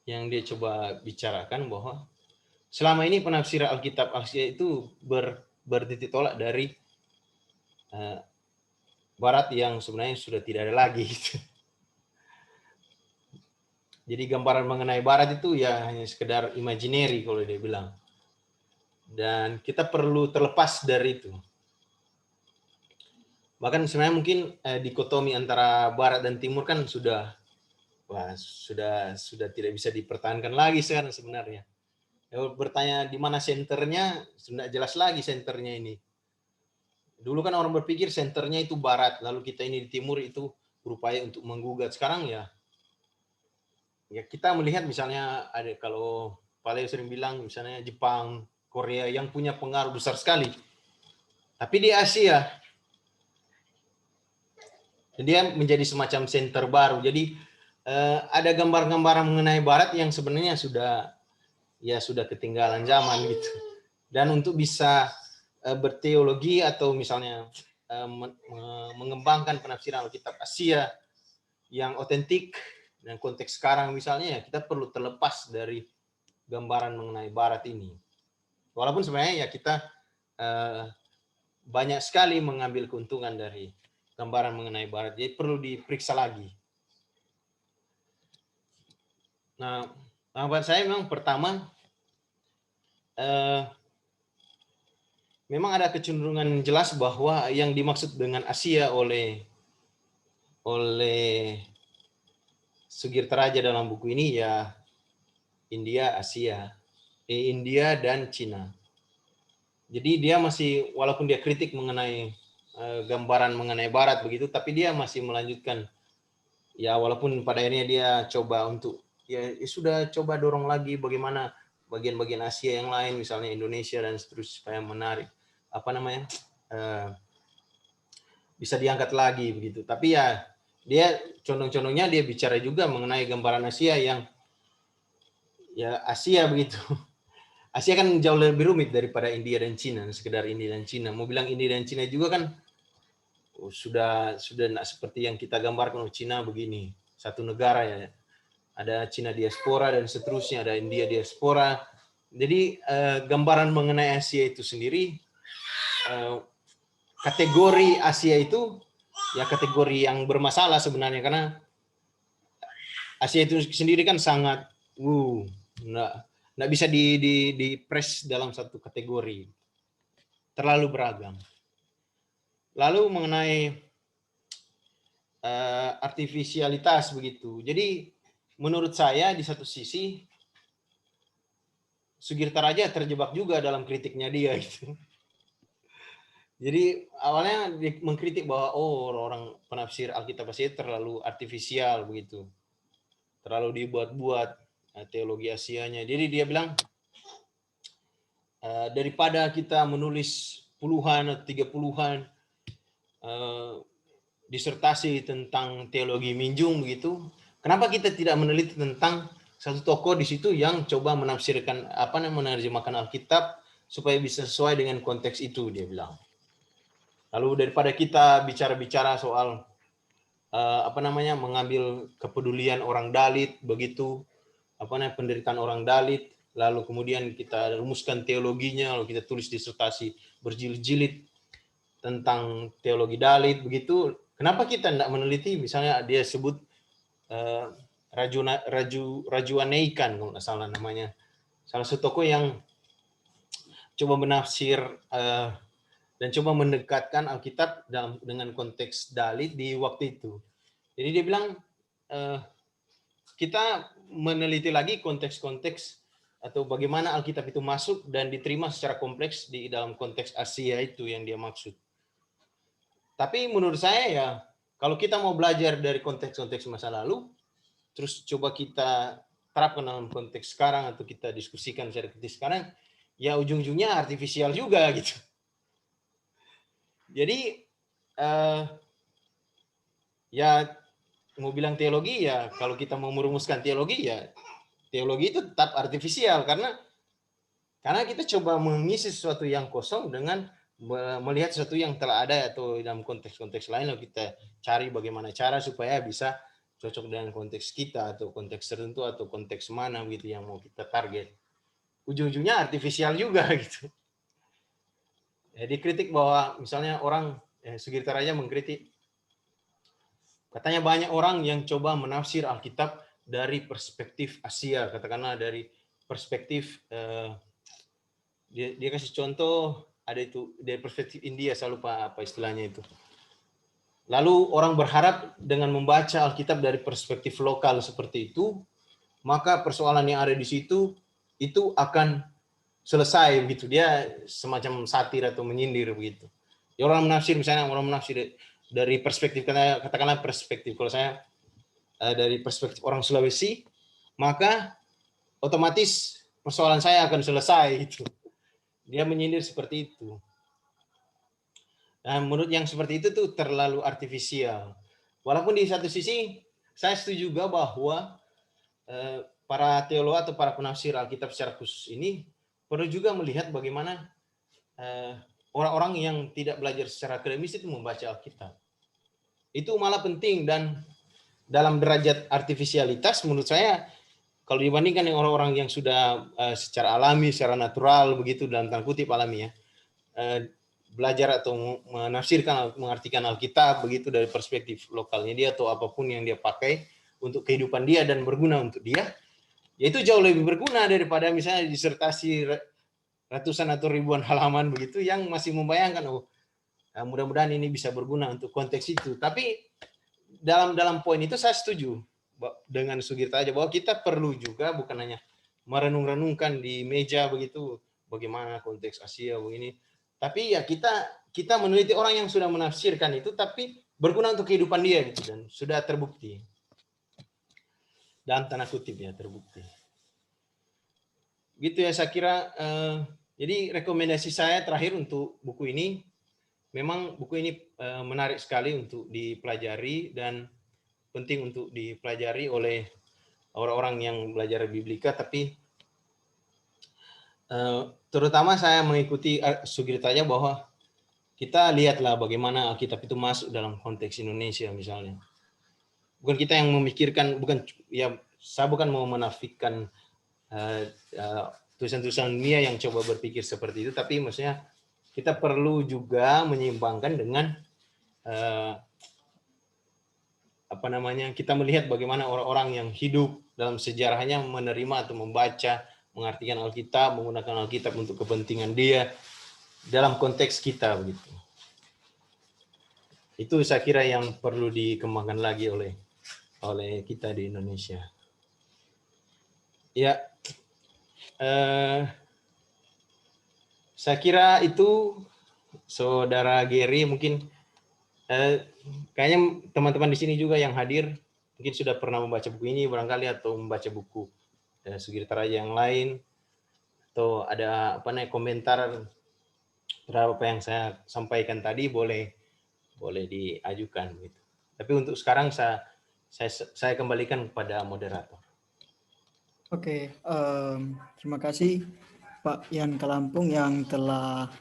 yang dia coba bicarakan, bahwa selama ini penafsiran Alkitab Asia itu bertitik tolak dari Barat yang sebenarnya sudah tidak ada lagi. Jadi gambaran mengenai Barat itu ya hanya sekedar imaginary kalau dia bilang. Dan kita perlu terlepas dari itu. Bahkan sebenarnya mungkin dikotomi antara Barat dan Timur kan sudah tidak bisa dipertahankan lagi sebenarnya. Bertanya di mana senternya, sudah jelas lagi senternya ini. Dulu kan orang berpikir senternya itu Barat, lalu kita ini di Timur itu berupaya untuk menggugat. Sekarang ya kita melihat misalnya ada, kalau Paleo sering bilang misalnya Jepang, Korea yang punya pengaruh besar sekali. Tapi di Asia dia menjadi semacam center baru. Jadi ada gambar-gambaran mengenai Barat yang sebenarnya sudah ketinggalan zaman gitu. Dan untuk bisa berteologi atau misalnya mengembangkan penafsiran Alkitab Asia yang otentik dan konteks sekarang misalnya, ya kita perlu terlepas dari gambaran mengenai Barat ini. Walaupun sebenarnya ya kita banyak sekali mengambil keuntungan dari gambaran mengenai Barat, jadi perlu diperiksa lagi. Nah, buat saya memang pertama memang ada kecenderungan jelas bahwa yang dimaksud dengan Asia oleh Sugirta Raja dalam buku ini ya India, Asia, India dan Cina. Jadi dia masih, walaupun dia kritik mengenai gambaran mengenai Barat begitu, tapi dia masih melanjutkan. Ya walaupun pada akhirnya dia coba untuk ya sudah coba dorong lagi bagaimana bagian-bagian Asia yang lain, misalnya Indonesia dan seterusnya, supaya menarik bisa diangkat lagi begitu. Tapi ya dia condong-condongnya dia bicara juga mengenai gambaran Asia yang ya Asia begitu. Asia kan jauh lebih rumit daripada India dan Cina, sekedar India dan Cina. Mau bilang India dan Cina juga kan sudah tidak seperti yang kita gambarkan. Oh, Cina begini, satu negara ya. Ada Cina diaspora dan seterusnya, ada India diaspora. Jadi gambaran mengenai Asia itu sendiri, kategori Asia itu ya kategori yang bermasalah sebenarnya, karena Asia itu sendiri kan sangat nggak bisa di press dalam satu kategori, terlalu beragam. Lalu mengenai artifisialitas begitu. Jadi menurut saya di satu sisi Sugirta Raja terjebak juga dalam kritiknya dia gitu. Jadi awalnya mengkritik bahwa orang penafsir Alkitab Asia terlalu artifisial begitu, terlalu dibuat-buat teologi Asianya. Jadi dia bilang daripada kita menulis puluhan atau 30-an disertasi tentang teologi Minjung begitu, kenapa kita tidak meneliti tentang satu tokoh di situ yang coba menafsirkan menerjemahkan Alkitab supaya bisa sesuai dengan konteks itu, dia bilang. Lalu daripada kita bicara-bicara soal mengambil kepedulian orang Dalit begitu, penderitaan orang Dalit, lalu kemudian kita rumuskan teologinya, lalu kita tulis disertasi berjilid-jilid tentang teologi Dalit begitu. Kenapa kita tidak meneliti, misalnya dia sebut Rajuaneikan kalau nggak salah namanya, salah satu tokoh yang coba menafsir dan coba mendekatkan Alkitab dengan konteks Dalit di waktu itu. Jadi dia bilang kita meneliti lagi konteks-konteks atau bagaimana Alkitab itu masuk dan diterima secara kompleks di dalam konteks Asia itu yang dia maksud. Tapi menurut saya ya, kalau kita mau belajar dari konteks-konteks masa lalu, terus coba kita terapkan dalam konteks sekarang atau kita diskusikan secara kritis sekarang, ya ujung-ujungnya artifisial juga gitu. Jadi ya mau bilang teologi ya, kalau kita mau merumuskan teologi ya teologi itu tetap artifisial, karena kita coba mengisi sesuatu yang kosong dengan melihat sesuatu yang telah ada atau dalam konteks-konteks lain, lalu kita cari bagaimana cara supaya bisa cocok dengan konteks kita atau konteks tertentu atau konteks mana gitu yang mau kita target. Ujung-ujungnya artifisial juga gitu. Jadi kritik bahwa misalnya orang Sugirta Raja mengkritik, katanya banyak orang yang coba menafsir Alkitab dari perspektif Asia, katakanlah dari perspektif dia kasih contoh, ada itu dari perspektif India, saya lupa apa istilahnya itu. Lalu orang berharap dengan membaca Alkitab dari perspektif lokal seperti itu, maka persoalan yang ada di situ itu akan selesai begitu. Dia semacam satir atau menyindir begitu. Ya, orang menafsir, misalnya orang menafsir dari perspektif, katakanlah perspektif, kalau saya dari perspektif orang Sulawesi, maka otomatis persoalan saya akan selesai gitu. Dia menyindir seperti itu. Nah, menurut yang seperti itu tuh terlalu artifisial. Walaupun di satu sisi saya setuju juga bahwa para teolog atau para penafsir Alkitab secara khusus ini perlu juga melihat bagaimana orang-orang yang tidak belajar secara akademis itu membaca Alkitab. Itu malah penting, dan dalam derajat artifisialitas menurut saya kalau dibandingkan dengan orang-orang yang sudah secara alami, secara natural begitu, dalam tanda kutip alami ya, belajar atau menafsirkan, mengartikan Alkitab begitu dari perspektif lokalnya dia atau apapun yang dia pakai untuk kehidupan dia dan berguna untuk dia, yaitu jauh lebih berguna daripada misalnya disertasi ratusan atau ribuan halaman begitu yang masih membayangkan mudah-mudahan ini bisa berguna untuk konteks itu. Tapi dalam poin itu saya setuju dengan Sugirta aja bahwa kita perlu juga bukan hanya merenung-renungkan di meja begitu bagaimana konteks Asia begini, tapi ya kita meneliti orang yang sudah menafsirkan itu tapi berguna untuk kehidupan dia gitu, dan sudah terbukti dalam tanda kutip ya, terbukti gitu ya. Saya kira jadi rekomendasi saya terakhir untuk buku ini, memang buku ini menarik sekali untuk dipelajari, dan penting untuk dipelajari oleh orang-orang yang belajar biblika, tapi terutama saya mengikuti Sugirtaja bahwa kita lihatlah bagaimana Alkitab itu masuk dalam konteks Indonesia misalnya. Bukan kita yang memikirkan, saya bukan mau menafikan tulisan-tulisan dunia yang coba berpikir seperti itu, tapi maksudnya kita perlu juga menyeimbangkan dengan kita melihat bagaimana orang-orang yang hidup dalam sejarahnya menerima atau membaca, mengartikan Alkitab, menggunakan Alkitab untuk kepentingan dia dalam konteks kita begitu. Itu saya kira yang perlu dikembangkan lagi oleh kita di Indonesia. Ya, saya kira itu Saudara Gary, mungkin kayaknya teman-teman di sini juga yang hadir mungkin sudah pernah membaca buku ini barangkali, atau membaca buku Sugirtaja yang lain, atau ada komentar terhadap apa yang saya sampaikan tadi, boleh diajukan gitu. Tapi untuk sekarang saya kembalikan kepada moderator. Oke, terima kasih Pak Yan Kalampung yang telah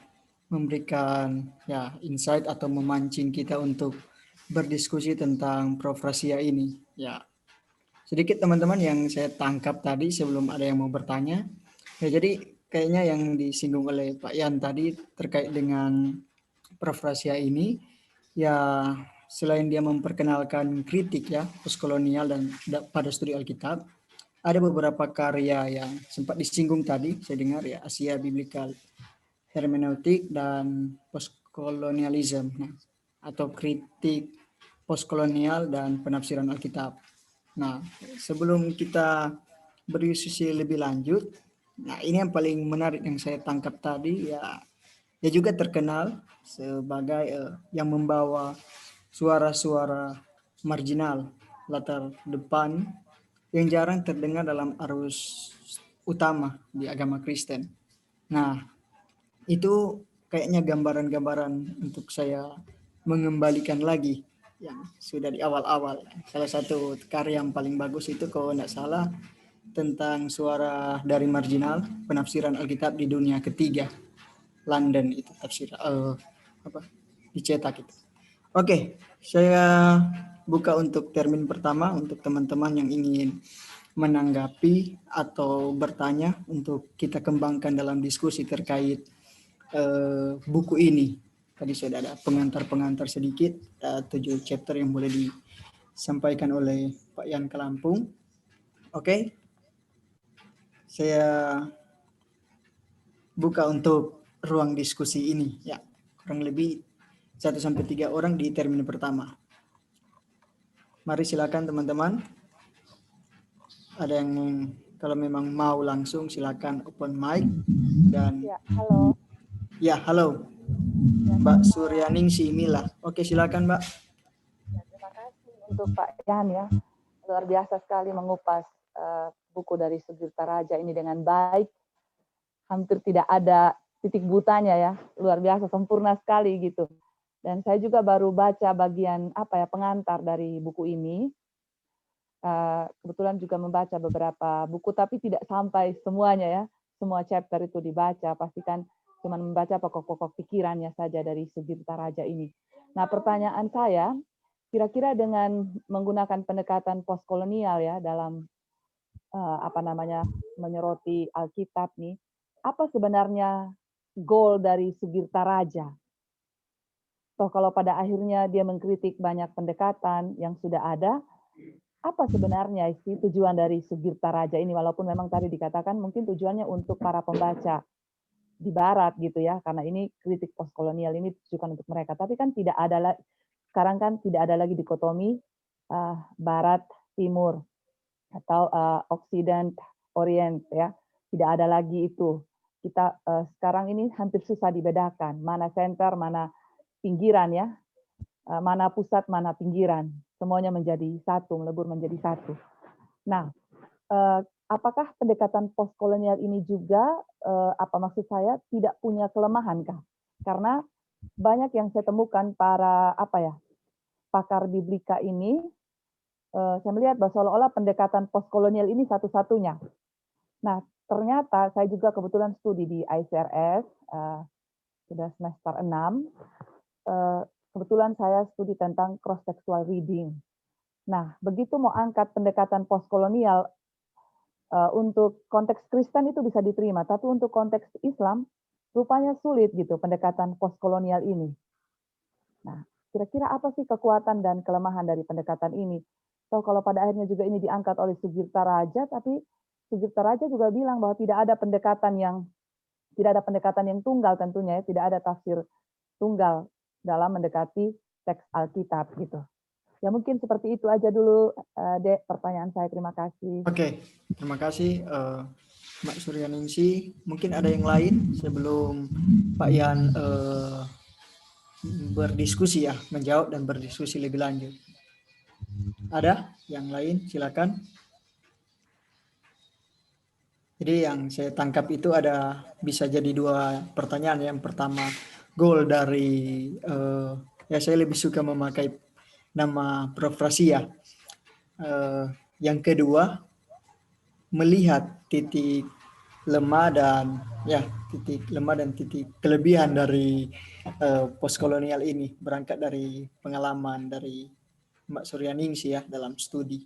memberikan insight atau memancing kita untuk berdiskusi tentang profrasia ini. Ya, sedikit teman-teman yang saya tangkap tadi sebelum ada yang mau bertanya. Ya, jadi kayaknya yang disinggung oleh Pak Yan tadi terkait dengan profrasia ini, ya selain dia memperkenalkan kritik ya postkolonial dan pada studi Alkitab, ada beberapa karya yang sempat disinggung tadi, saya dengar ya, Asia Biblical Hermeneutik dan Postkolonialism, atau kritik postkolonial dan penafsiran Alkitab. Nah, sebelum kita berdiskusi lebih lanjut, nah ini yang paling menarik yang saya tangkap tadi, ya dia juga terkenal sebagai yang membawa suara-suara marginal latar depan yang jarang terdengar dalam arus utama di agama Kristen. Nah, itu kayaknya gambaran-gambaran untuk saya mengembalikan lagi yang sudah di awal-awal. Salah satu karya yang paling bagus itu kalau tidak salah tentang suara dari marginal, penafsiran Alkitab di dunia ketiga, London itu tafsir dicetak itu. Oke, saya buka untuk termin pertama untuk teman-teman yang ingin menanggapi atau bertanya untuk kita kembangkan dalam diskusi terkait buku ini. Tadi sudah ada pengantar-pengantar sedikit, 7 chapter yang boleh disampaikan oleh Pak Yan Kalampung. Oke, saya buka untuk ruang diskusi ini. Ya, kurang lebih 1-3 orang di termin pertama. Mari silakan teman-teman. Ada yang kalau memang mau langsung silakan open mic dan ya, halo. Ya, halo. Mbak Suryaning Simila. Oke, silakan, Mbak. Ya, terima kasih untuk Pak Yan ya. Luar biasa sekali mengupas buku dari Sugirtaja ini dengan baik. Hampir tidak ada titik butanya ya. Luar biasa, sempurna sekali gitu. Dan saya juga baru baca bagian pengantar dari buku ini. Kebetulan juga membaca beberapa buku, tapi tidak sampai semuanya ya. Semua chapter itu dibaca, pastikan cuma membaca pokok-pokok pikirannya saja dari Sugirtaja ini. Nah, pertanyaan saya, kira-kira dengan menggunakan pendekatan postkolonial ya dalam menyoroti Alkitab nih, apa sebenarnya goal dari Sugirtaja? Toh kalau pada akhirnya dia mengkritik banyak pendekatan yang sudah ada, apa sebenarnya sih tujuan dari Sugirtaja ini? Walaupun memang tadi dikatakan mungkin tujuannya untuk para pembaca di Barat gitu ya, karena ini kritik postkolonial ini ditujukan untuk mereka. Tapi kan sekarang kan tidak ada lagi dikotomi Barat Timur atau Occident Orient ya, tidak ada lagi itu. Kita sekarang ini hampir susah dibedakan mana center, mana pinggiran ya, mana pusat, mana pinggiran. Semuanya menjadi satu, melebur menjadi satu. Nah, apakah pendekatan postkolonial ini juga, maksud saya, tidak punya kelemahan kah? Karena banyak yang saya temukan para pakar biblika ini saya melihat bahwa seolah-olah pendekatan postkolonial ini satu-satunya. Nah, ternyata saya juga kebetulan studi di ICRS, sudah semester 6. Kebetulan saya studi tentang cross-textual reading. Nah, begitu mau angkat pendekatan postkolonial, untuk konteks Kristen itu bisa diterima, tapi untuk konteks Islam, rupanya sulit gitu pendekatan postkolonial ini. Nah, kira-kira apa sih kekuatan dan kelemahan dari pendekatan ini? So, kalau pada akhirnya juga ini diangkat oleh Sugirta Raja, tapi Sugirta Raja juga bilang bahwa tidak ada pendekatan yang tunggal tentunya, ya, tidak ada tafsir tunggal dalam mendekati teks Alkitab gitu. Ya mungkin seperti itu aja dulu, Dek, pertanyaan saya. Terima kasih. Oke, terima kasih Mbak Suryaningsih. Mungkin ada yang lain sebelum Pak Yan berdiskusi ya, menjawab dan berdiskusi lebih lanjut. Ada yang lain? Silakan. Jadi yang saya tangkap itu ada bisa jadi dua pertanyaan. Yang pertama, goal dari ya saya lebih suka memakai nama Prof. Rasia. Yang kedua, melihat titik lemah dan titik kelebihan dari postkolonial ini, berangkat dari pengalaman dari Mbak Suryaningsih ya dalam studi.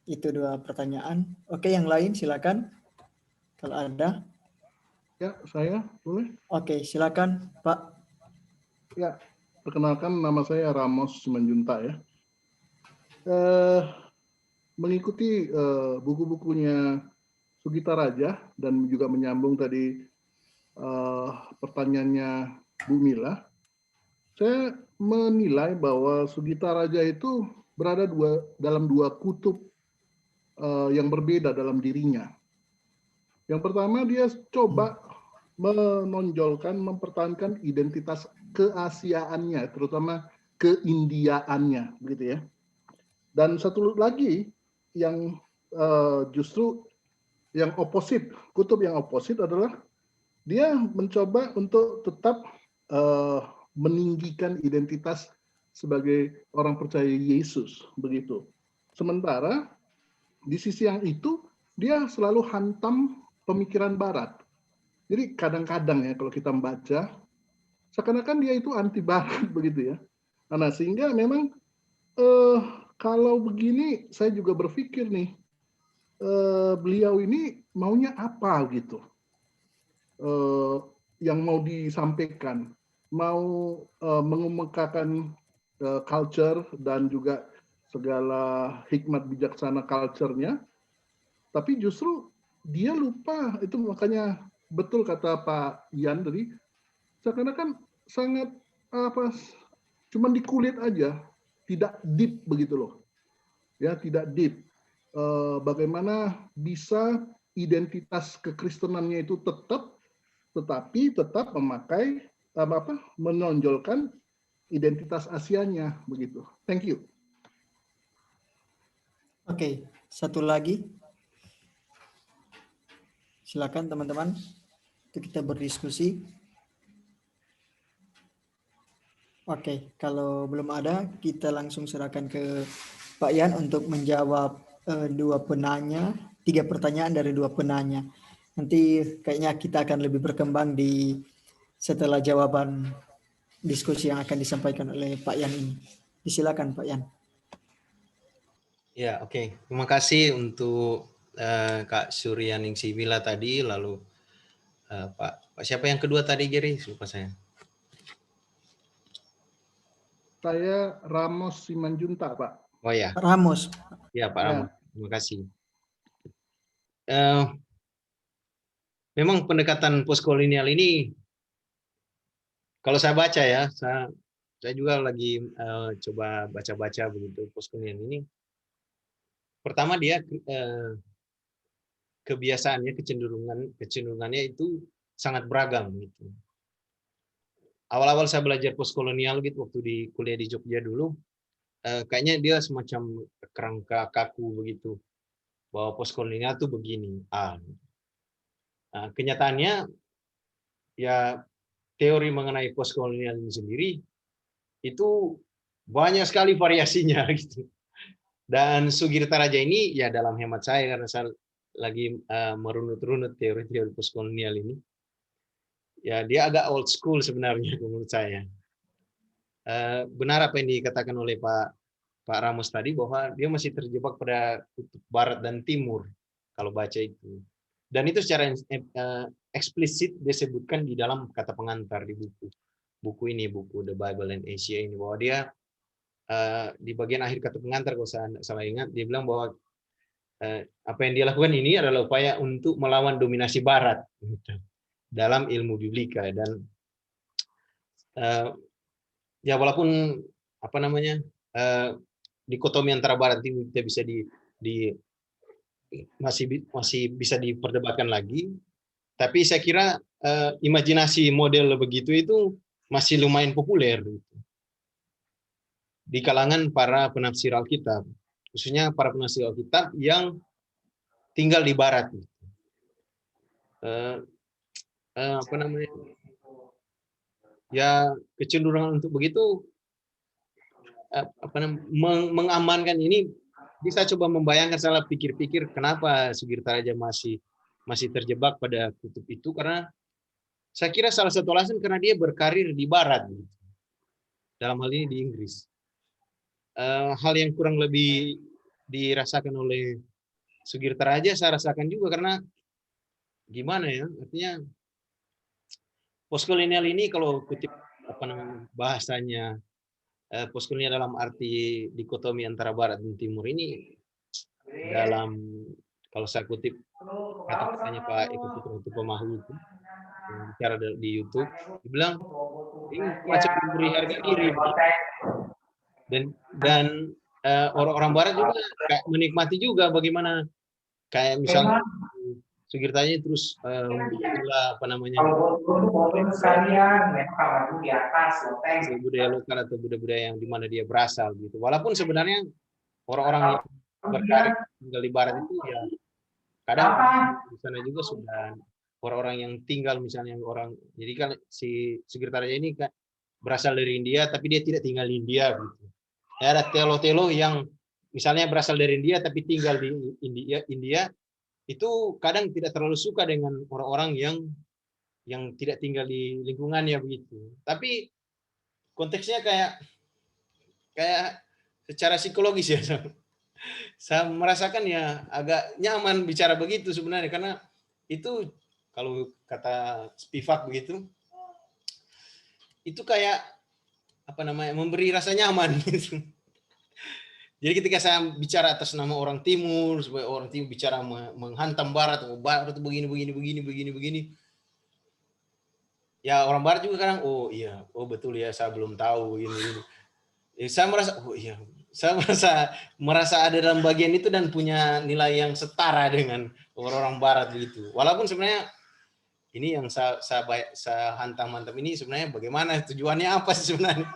Itu dua pertanyaan. Oke, yang lain silakan kalau ada. Ya, saya boleh. Oke, silakan Pak. Ya, perkenalkan nama saya Ramos Simanjuntak ya. Mengikuti buku-bukunya Sugita Raja dan juga menyambung tadi pertanyaannya Bu Mila, saya menilai bahwa Sugita Raja itu berada dalam dua kutub yang berbeda dalam dirinya. Yang pertama, dia coba menonjolkan, mempertahankan identitas keasiaannya, terutama keindiaannya, begitu ya. Dan satu lagi yang justru yang oposit, kutub yang oposit adalah dia mencoba untuk tetap meninggikan identitas sebagai orang percaya Yesus, begitu. Sementara di sisi yang itu dia selalu hantam pemikiran Barat. Jadi kadang-kadang ya kalau kita membaca, seakan-akan dia itu anti Barat begitu ya. Nah sehingga memang kalau begini saya juga berpikir nih, beliau ini maunya apa gitu, yang mau disampaikan, mau mengemukakan culture dan juga segala hikmat bijaksana culture-nya, tapi justru dia lupa, itu makanya betul kata Pak Yan tadi, seakan-akan sangat cuman di kulit aja, tidak deep begitu loh, ya tidak deep. Bagaimana bisa identitas kekristenannya itu tetapi tetap memakai menonjolkan identitas Asianya begitu. Thank you. Oke, satu lagi. Silakan teman-teman untuk kita berdiskusi. Oke, kalau belum ada, kita langsung serahkan ke Pak Yan untuk menjawab tiga pertanyaan dari dua penanya. Nanti kayaknya kita akan lebih berkembang setelah jawaban diskusi yang akan disampaikan oleh Pak Yan ini. Silakan Pak Yan. Ya, oke. Terima kasih untuk Kak Suryaningsih Mila tadi, lalu Pak siapa yang kedua tadi, Giri? Lupa saya. Saya Ramos Simanjuntak, Pak. Oh ya. Ramos. Ya, Pak Ramos. Terima kasih. Memang pendekatan postkolonial ini, kalau saya baca ya, saya juga lagi coba baca-baca begitu postkolonial ini. Pertama dia kebiasaannya, kecenderungannya itu sangat beragam gitu. Awal-awal saya belajar postkolonial gitu waktu di kuliah di Jogja dulu, kayaknya dia semacam kerangka kaku begitu, bahwa postkolonial tuh begini. Nah, kenyataannya ya teori mengenai postkolonial ini sendiri itu banyak sekali variasinya gitu. Dan Sugirta Raja ini ya dalam hemat saya, karena saya lagi merunut-runut teori-teori postkolonial ini, ya dia agak old school sebenarnya menurut saya. Benar apa yang dikatakan oleh Pak Ramos tadi, bahwa dia masih terjebak pada kutub barat dan timur kalau baca itu. Dan itu secara eksplisit disebutkan di dalam kata pengantar di buku ini, buku The Bible and Asia ini, bahwa dia di bagian akhir kata pengantar, kalau saya salah ingat, dia bilang bahwa apa yang dia lakukan ini adalah upaya untuk melawan dominasi Barat gitu, dalam ilmu biblika. Dan ya walaupun apa namanya dikotomi antara Barat Timur kita bisa masih bisa diperdebatkan lagi, tapi saya kira imajinasi model begitu itu masih lumayan populer gitu di kalangan para penafsir Alkitab, khususnya para penafsir Alkitab yang tinggal di Barat. Apa namanya? Ya kecenderungan untuk begitu mengamankan ini, bisa coba membayangkan, salah pikir-pikir kenapa Sugirta Raja masih terjebak pada kutub itu, karena saya kira salah satu alasan karena dia berkarir di Barat, gitu. Dalam hal ini di Inggris. Hal yang kurang lebih dirasakan oleh Sugirta Raja saya rasakan juga, karena gimana ya, artinya postkolonial ini kalau kutip apa namanya bahasanya, postkolonial dalam arti dikotomi antara Barat dan Timur ini, dalam kalau saya kutip kata-katanya Pak Eko Putranto Pemahu itu yang bicara di YouTube, dibilang ini macam memberi harga diri, dan orang-orang Barat juga kayak menikmati juga bagaimana kayak misalnya Sugirtanya terus apa namanya budaya lokal atau budaya-budaya yang dimana dia berasal gitu. Walaupun sebenarnya orang-orang yang berkarir tinggal di Barat itu ya kadang di sana juga sudah orang-orang yang tinggal, misalnya orang, jadi kan si Sugirta Raja ini kan berasal dari India tapi dia tidak tinggal di India gitu. Ya, ada teolo-teolo yang misalnya berasal dari India tapi tinggal di India itu kadang tidak terlalu suka dengan orang-orang yang tidak tinggal di lingkungannya begitu. Tapi konteksnya kayak secara psikologis ya, saya merasakan ya agak nyaman bicara begitu sebenarnya, karena itu kalau kata Spivak begitu, itu kayak apa namanya memberi rasa nyaman gitu. Jadi ketika saya bicara atas nama orang Timur, supaya orang Timur bicara menghantam Barat, Barat itu begini. Ya orang Barat juga kadang, oh iya, oh betul ya, saya belum tahu ini. Ya, saya merasa, oh iya, saya merasa ada dalam bagian itu dan punya nilai yang setara dengan orang-orang Barat begitu. Walaupun sebenarnya ini yang saya hantam-hantam ini sebenarnya bagaimana, tujuannya apa sih sebenarnya?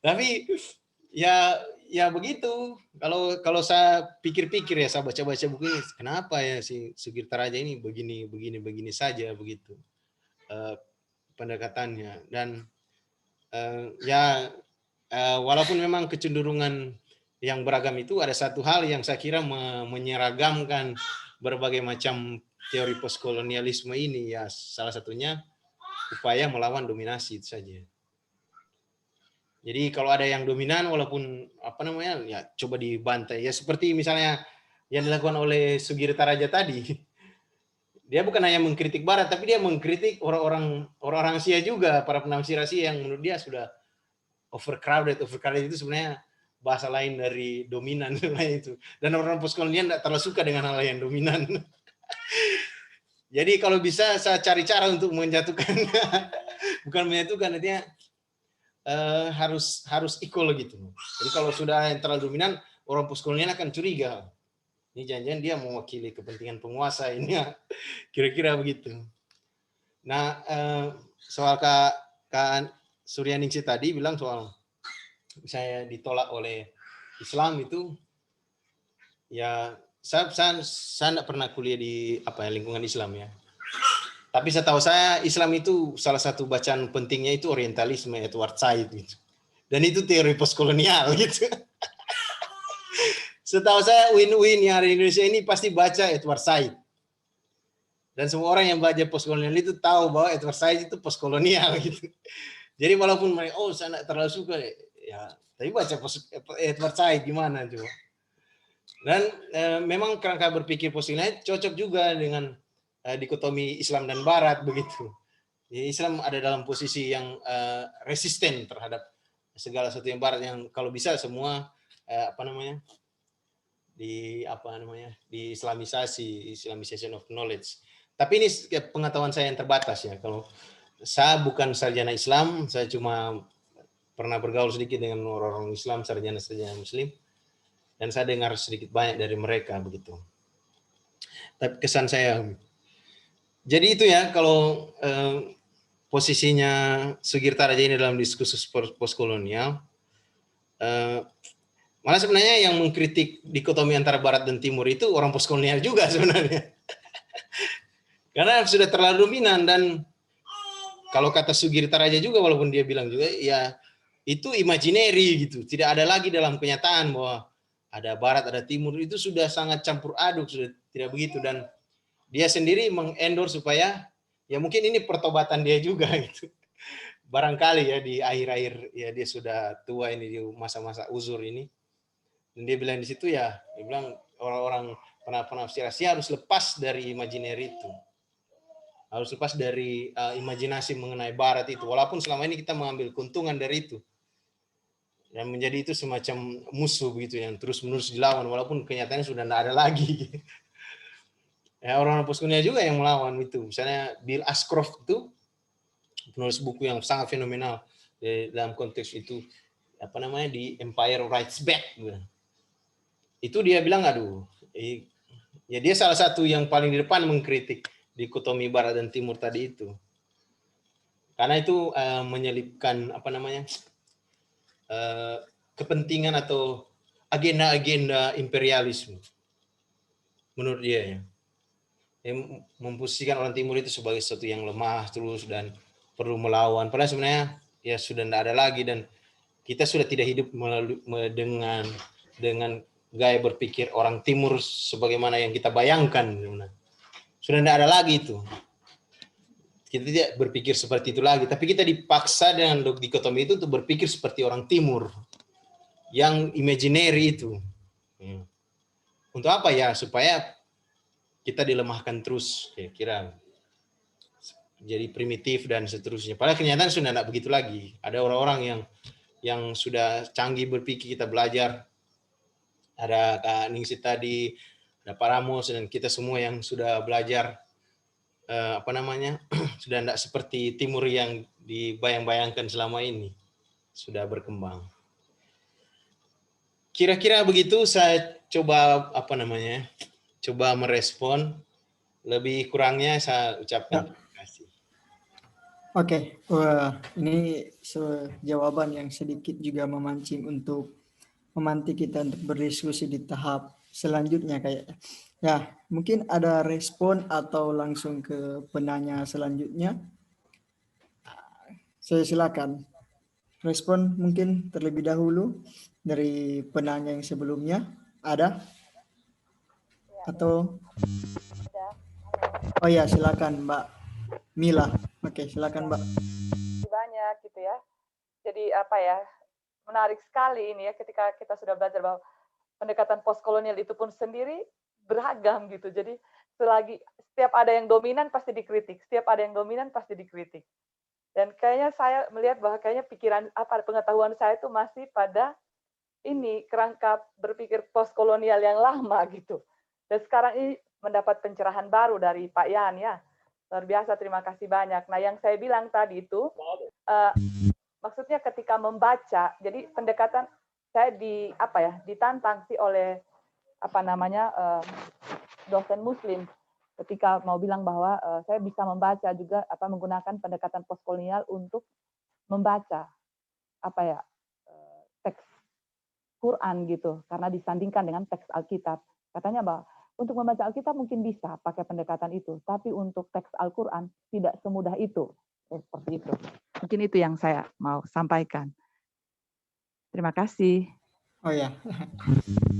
Tapi ya begitu. Kalau saya pikir-pikir ya, saya baca-baca buku ini, kenapa ya si Sugirta Raja ini begini saja begitu pendekatannya. Dan walaupun memang kecenderungan yang beragam itu, ada satu hal yang saya kira menyeragamkan berbagai macam teori postkolonialisme ini, ya salah satunya upaya melawan dominasi itu saja. Jadi kalau ada yang dominan, walaupun apa namanya ya coba dibantai, ya seperti misalnya yang dilakukan oleh Sugirta Raja tadi. Dia bukan hanya mengkritik Barat, tapi dia mengkritik orang-orang Asia juga, para penafsir Asia yang menurut dia sudah overcrowded itu sebenarnya bahasa lain dari dominan itu. Dan orang postkolonial tidak terlalu suka dengan hal yang dominan. Jadi kalau bisa saya cari cara untuk menjatuhkan, bukan menjatuhkan, artinya harus equal gitu. Jadi kalau sudah yang terlalu dominan, orang postkolonial akan curiga. Ini jangan-jangan dia mewakili kepentingan penguasa ini, kira-kira begitu. Nah, soal Kak Suryaningsih tadi bilang soal saya ditolak oleh Islam itu, ya saya tidak pernah kuliah di lingkungan Islam ya. Tapi setahu saya Islam itu salah satu bacaan pentingnya itu orientalisme, Edward Said gitu. Dan itu teori postkolonial gitu. Setahu saya win-win yang ada di Indonesia ini pasti baca Edward Said. Dan semua orang yang baca postkolonial itu tahu bahwa Edward Said itu postkolonial gitu. Jadi walaupun mereka, oh saya tidak terlalu suka, ya tapi baca Edward Said gimana coba. Dan memang kerangka berpikir postkolonial cocok juga dengan dikotomi Islam dan Barat begitu. Ya, Islam ada dalam posisi yang resisten terhadap segala sesuatu yang Barat yang kalau bisa semua di Islamization of knowledge. Tapi ini pengetahuan saya yang terbatas ya. Kalau saya bukan sarjana Islam, saya cuma pernah bergaul sedikit dengan orang-orang Islam, sarjana-sarjana Muslim, dan saya dengar sedikit banyak dari mereka begitu. Tapi kesan saya, jadi itu ya kalau posisinya Sugirta Raja ini dalam diskursus postkolonial. Malah sebenarnya yang mengkritik dikotomi antara Barat dan Timur itu orang postkolonial juga sebenarnya. Karena sudah terlalu dominan dan kalau kata Sugirta Raja juga walaupun dia bilang juga ya itu imaginary gitu. Tidak ada lagi dalam kenyataan bahwa ada Barat, ada Timur, itu sudah sangat campur aduk, sudah tidak begitu dan dia sendiri mengendorse supaya ya mungkin ini pertobatan dia juga gitu. Barangkali ya di akhir-akhir ya dia sudah tua ini di masa-masa uzur ini. Dan dia bilang di situ ya, dia bilang orang-orang penafsir Asia harus lepas dari imaginary itu. Harus lepas dari imajinasi mengenai Barat itu. Walaupun selama ini kita mengambil keuntungan dari itu. Dan menjadi itu semacam musuh begitu yang terus-menerus dilawan. Walaupun kenyataannya sudah tidak ada lagi. Ya, orang-orang postkolonial juga yang melawan itu. Misalnya Bill Ashcroft itu, penulis buku yang sangat fenomenal dalam konteks itu. Di Empire Writes Back. Itu dia bilang, aduh, ya dia salah satu yang paling di depan mengkritik dikotomi Barat dan Timur tadi itu, karena itu menyelipkan kepentingan atau agenda-agenda imperialisme menurut dia ya. Yang memposisikan orang Timur itu sebagai sesuatu yang lemah terus dan perlu melawan. Padahal sebenarnya ya sudah tidak ada lagi dan kita sudah tidak hidup dengan gaya berpikir orang Timur sebagaimana yang kita bayangkan. Sudah tidak ada lagi itu. Kita tidak berpikir seperti itu lagi, tapi kita dipaksa dengan dikotomi itu untuk berpikir seperti orang Timur yang imaginary itu. Untuk apa ya? Supaya kita dilemahkan terus, kira-kira jadi primitif dan seterusnya. Padahal kenyataan sudah tidak begitu lagi. Ada orang-orang yang sudah canggih berpikir, kita belajar. Ada Kak Ningsih tadi, ada Pak Ramos dan kita semua yang sudah belajar sudah tidak seperti Timur yang dibayang-bayangkan selama ini, sudah berkembang. Kira-kira begitu saya coba coba merespon. Lebih kurangnya saya ucapkan terima kasih. Oke, ini jawaban yang sedikit juga memancing untuk memantik kita untuk berdiskusi di tahap selanjutnya kayak. Ya, mungkin ada respon atau langsung ke penanya selanjutnya. Saya silakan. Respon mungkin terlebih dahulu dari penanya yang sebelumnya. Ada? Atau? Oh ya, silakan Mbak Mila. Oke, silakan Mbak. Banyak gitu ya. Jadi menarik sekali ini ya ketika kita sudah belajar bahwa pendekatan postkolonial itu pun sendiri beragam gitu. Jadi setiap ada yang dominan pasti dikritik, setiap ada yang dominan pasti dikritik. Dan kayaknya saya melihat bahwa kayaknya pengetahuan saya itu masih pada ini kerangka berpikir postkolonial yang lama gitu. Dan sekarang ini mendapat pencerahan baru dari Pak Yan ya. Luar biasa, terima kasih banyak. Nah, yang saya bilang tadi itu maksudnya ketika membaca, jadi pendekatan saya ditantang sih oleh dosen Muslim ketika mau bilang bahwa saya bisa membaca juga menggunakan pendekatan postkolonial untuk membaca teks Quran gitu, karena disandingkan dengan teks Alkitab. Katanya bahwa untuk membaca Alkitab mungkin bisa pakai pendekatan itu, tapi untuk teks Al-Quran tidak semudah itu. Seperti itu. Mungkin itu yang saya mau sampaikan. Terima kasih. Oh ya,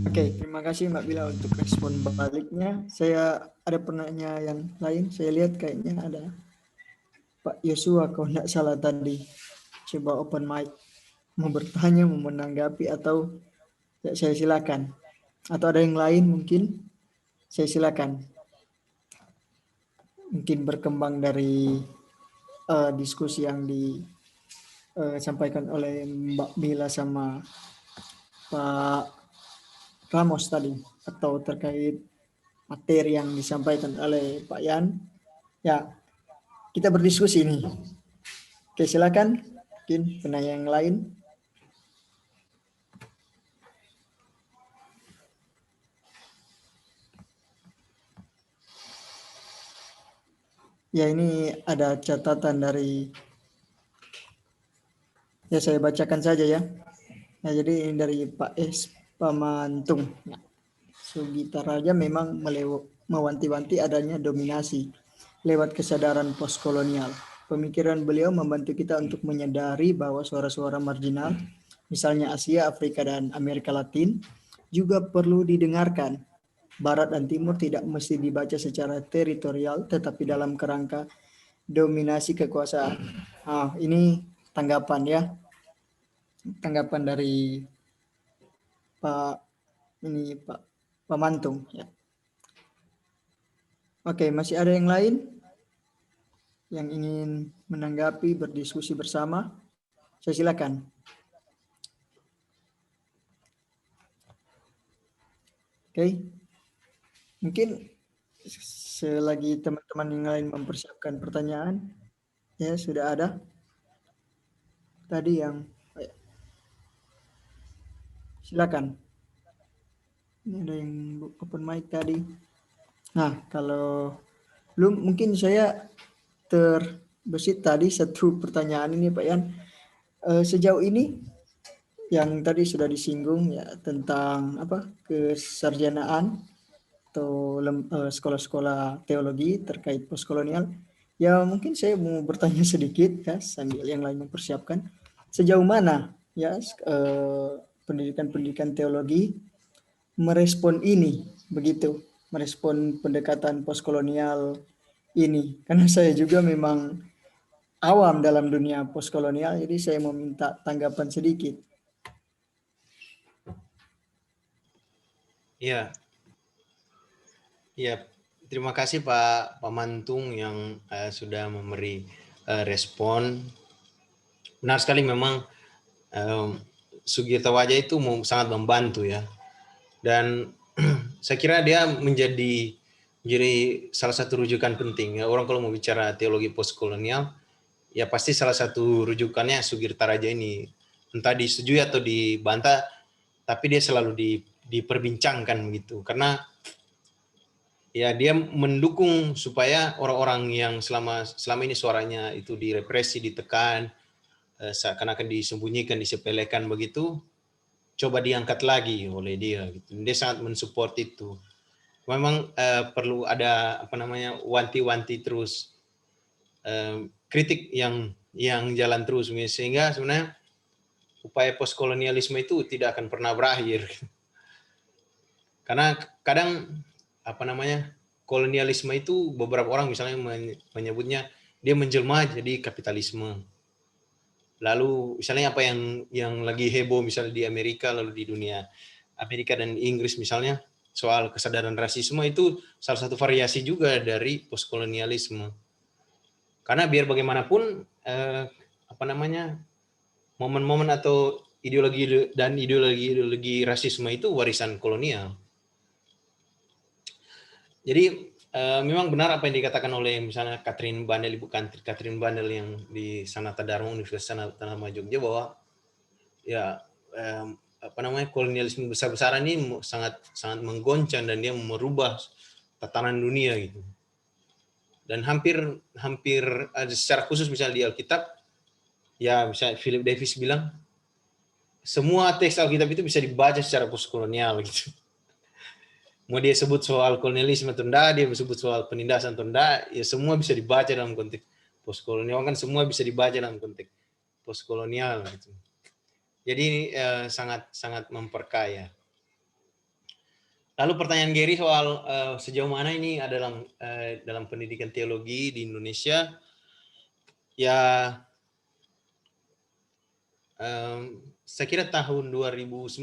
oke, terima kasih Mbak Bila untuk respon baliknya. Saya ada penanya yang lain, saya lihat kayaknya ada Pak Yosua kalau tidak salah tadi. Coba open mic, mau bertanya, mau menanggapi, atau ya, saya silakan. Atau ada yang lain mungkin, saya silakan. Mungkin berkembang dari diskusi yang disampaikan oleh Mbak Bila sama Pak Ramos tadi, atau terkait materi yang disampaikan oleh Pak Yan. Ya, kita berdiskusi nih. Oke, silakan. Mungkin penanya yang lain. Ya, ini ada catatan dari, ya saya bacakan saja ya. Nah, jadi ini dari Pak S. Pamantung. Ya. Sugita Raja memang mewanti-wanti adanya dominasi lewat kesadaran postkolonial. Pemikiran beliau membantu kita untuk menyadari bahwa suara-suara marginal, misalnya Asia, Afrika, dan Amerika Latin, juga perlu didengarkan. Barat dan Timur tidak mesti dibaca secara teritorial, tetapi dalam kerangka dominasi kekuasaan. Ini tanggapan ya, tanggapan dari Pak Pamantung. Ya. Oke, masih ada yang lain yang ingin menanggapi, berdiskusi bersama? Saya silakan. Oke, mungkin selagi teman-teman yang lain mempersiapkan pertanyaan, ya sudah ada tadi yang silakan. Ini ada yang open mic tadi. Nah, kalau belum, mungkin saya terbesit tadi satu pertanyaan ini Pak Yan. Sejauh ini yang tadi sudah disinggung ya tentang kesarjanaan atau sekolah-sekolah teologi terkait postkolonial. Ya mungkin saya mau bertanya sedikit ya sambil yang lain mempersiapkan sejauh mana ya pendidikan teologi merespon ini, begitu, merespon pendekatan postkolonial ini, karena saya juga memang awam dalam dunia postkolonial, jadi saya mau minta tanggapan sedikit. Ya, ya, terima kasih Pak Pamantung yang sudah memberi respon. Benar sekali memang Sugita Raja itu sangat membantu ya, dan saya kira dia menjadi salah satu rujukan penting ya. Orang kalau mau bicara teologi postkolonial, ya pasti salah satu rujukannya Sugita Raja ini, entah disetujui atau dibantah, tapi dia selalu diperbincangkan begitu, karena ya dia mendukung supaya orang-orang yang selama ini suaranya itu direpresi, ditekan, seakan-akan disembunyikan, disepelekan begitu, coba diangkat lagi oleh dia gitu. Dia sangat mensupport itu. Memang perlu ada wanti-wanti terus, kritik yang jalan terus, sehingga sebenarnya upaya postkolonialisme itu tidak akan pernah berakhir. Karena kadang kolonialisme itu beberapa orang misalnya menyebutnya dia menjelma jadi kapitalisme. Lalu misalnya apa yang lagi heboh misalnya di Amerika, lalu di dunia Amerika dan Inggris misalnya soal kesadaran rasisme, itu salah satu variasi juga dari postkolonialisme. Karena biar bagaimanapun momen-momen atau ideologi rasisme itu warisan kolonial. Jadi memang benar apa yang dikatakan oleh misalnya Catherine Bandel, Ibu Catherine Bandel yang di Sanata Dharma Universitas Sanata Dharma Jogja, bahwa ya kolonialisme besar-besaran ini sangat menggoncang dan dia merubah tatanan dunia gitu. Dan hampir secara khusus misalnya di Alkitab, ya misalnya Philip Davis bilang semua teks Alkitab itu bisa dibaca secara postkolonial gitu. Mau dia sebut soal kolonialisme atau enggak, dia sebut soal penindasan atau enggak, ya semua bisa dibaca dalam konteks postkolonial, kan semua bisa dibaca dalam konteks postkolonial gitu. Jadi sangat sangat memperkaya. Lalu pertanyaan Gary soal sejauh mana ini adalah dalam pendidikan teologi di Indonesia, ya saya kira tahun 2019,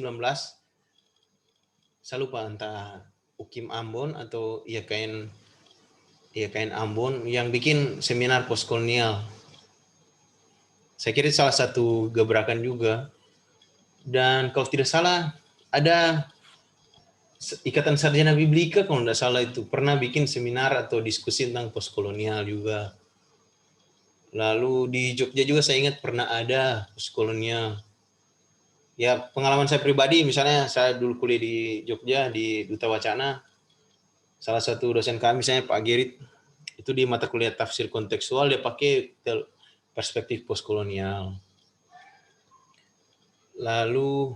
saya lupa entah UKIM Ambon atau IAKN Ambon yang bikin seminar postkolonial. Saya kira salah satu gebrakan juga. Dan kalau tidak salah ada Ikatan Sarjana Biblika kalau tidak salah itu pernah bikin seminar atau diskusi tentang postkolonial juga. Lalu di Jogja juga saya ingat pernah ada postkolonial. Ya pengalaman saya pribadi, misalnya saya dulu kuliah di Jogja di Duta Wacana, salah satu dosen kami misalnya Pak Gerit, itu di mata kuliah tafsir kontekstual dia pakai perspektif postkolonial. Lalu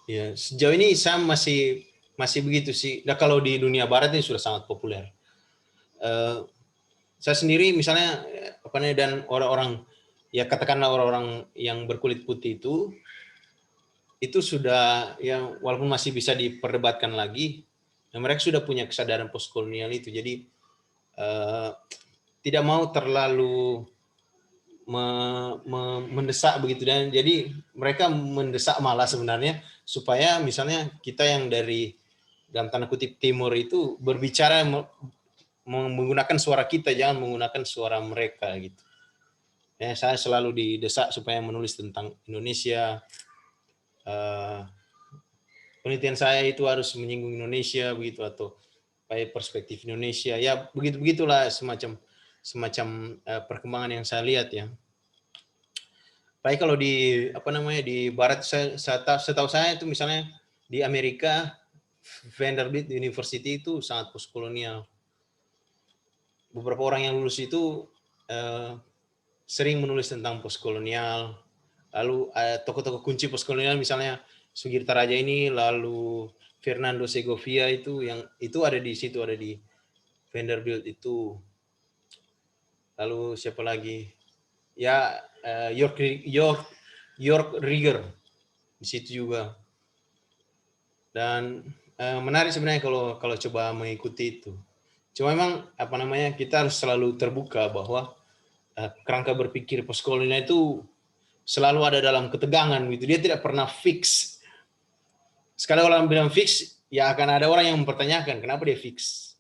ya sejauh ini saya masih begitu sih. Nah kalau di dunia barat ini sudah sangat populer. Saya sendiri misalnya apa namanya, dan orang-orang ya katakanlah orang-orang yang berkulit putih itu sudah ya walaupun masih bisa diperdebatkan lagi, ya, mereka sudah punya kesadaran postkolonial itu. Jadi tidak mau terlalu mendesak begitu, dan jadi mereka mendesak malah sebenarnya supaya misalnya kita yang dari dalam tanda kutip timur itu berbicara menggunakan suara kita, jangan menggunakan suara mereka gitu. Ya, saya selalu didesak supaya menulis tentang Indonesia. Penelitian saya itu harus menyinggung Indonesia begitu, atau pakai perspektif Indonesia. Ya begitulah semacam perkembangan yang saya lihat ya. Baik kalau di apa namanya di Barat, setahu saya itu misalnya di Amerika Vanderbilt University itu sangat postkolonial. Beberapa orang yang lulus itu sering menulis tentang postkolonial. Lalu tokoh-tokoh kunci postkolonial misalnya Sugirta Raja ini, lalu Fernando Segovia itu yang itu ada di situ, ada di Vanderbilt itu. Lalu siapa lagi? Ya York Rieger di situ juga. Dan menarik sebenarnya kalau coba mengikuti itu. Cuma memang apa namanya kita harus selalu terbuka bahwa kerangka berpikir postkolonial itu selalu ada dalam ketegangan gitu. Dia tidak pernah fix. Sekali orang bilang fix, ya akan ada orang yang mempertanyakan kenapa dia fix.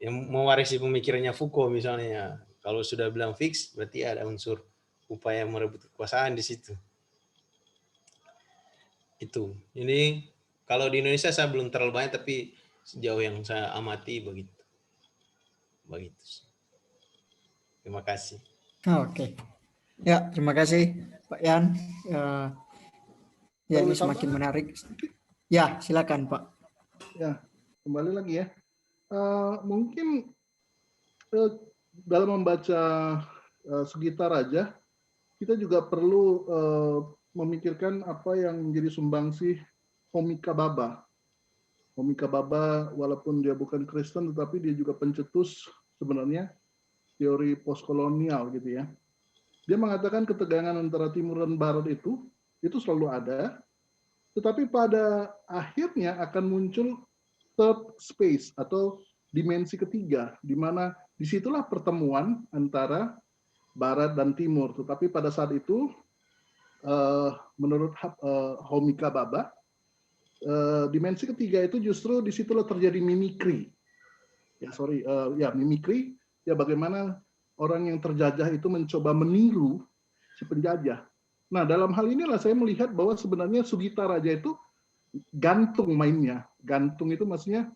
Yang mewarisi pemikirannya Foucault misalnya. Kalau sudah bilang fix, berarti ada unsur upaya merebut kekuasaan di situ. Itu. Ini kalau di Indonesia saya belum terlalu banyak, tapi sejauh yang saya amati begitu. Terima kasih. Oke. Ya, terima kasih Pak Yan. Ya, ini semakin menarik. Ya, silakan Pak. Ya, kembali lagi ya. Mungkin dalam membaca Sugita Raja, kita juga perlu memikirkan apa yang menjadi sumbangsih Homika Baba. Homika Baba walaupun dia bukan Kristen, tetapi dia juga pencetus sebenarnya teori postkolonial gitu ya. Dia mengatakan ketegangan antara timur dan barat itu selalu ada, tetapi pada akhirnya akan muncul third space atau dimensi ketiga, di mana disitulah pertemuan antara barat dan timur. Tetapi pada saat itu, menurut Homika Baba, dimensi ketiga itu justru disitulah terjadi mimikri. Mimikri. Ya bagaimana orang yang terjajah itu mencoba meniru si penjajah. Nah, dalam hal inilah saya melihat bahwa sebenarnya Sugita Raja itu gantung mainnya. Gantung itu maksudnya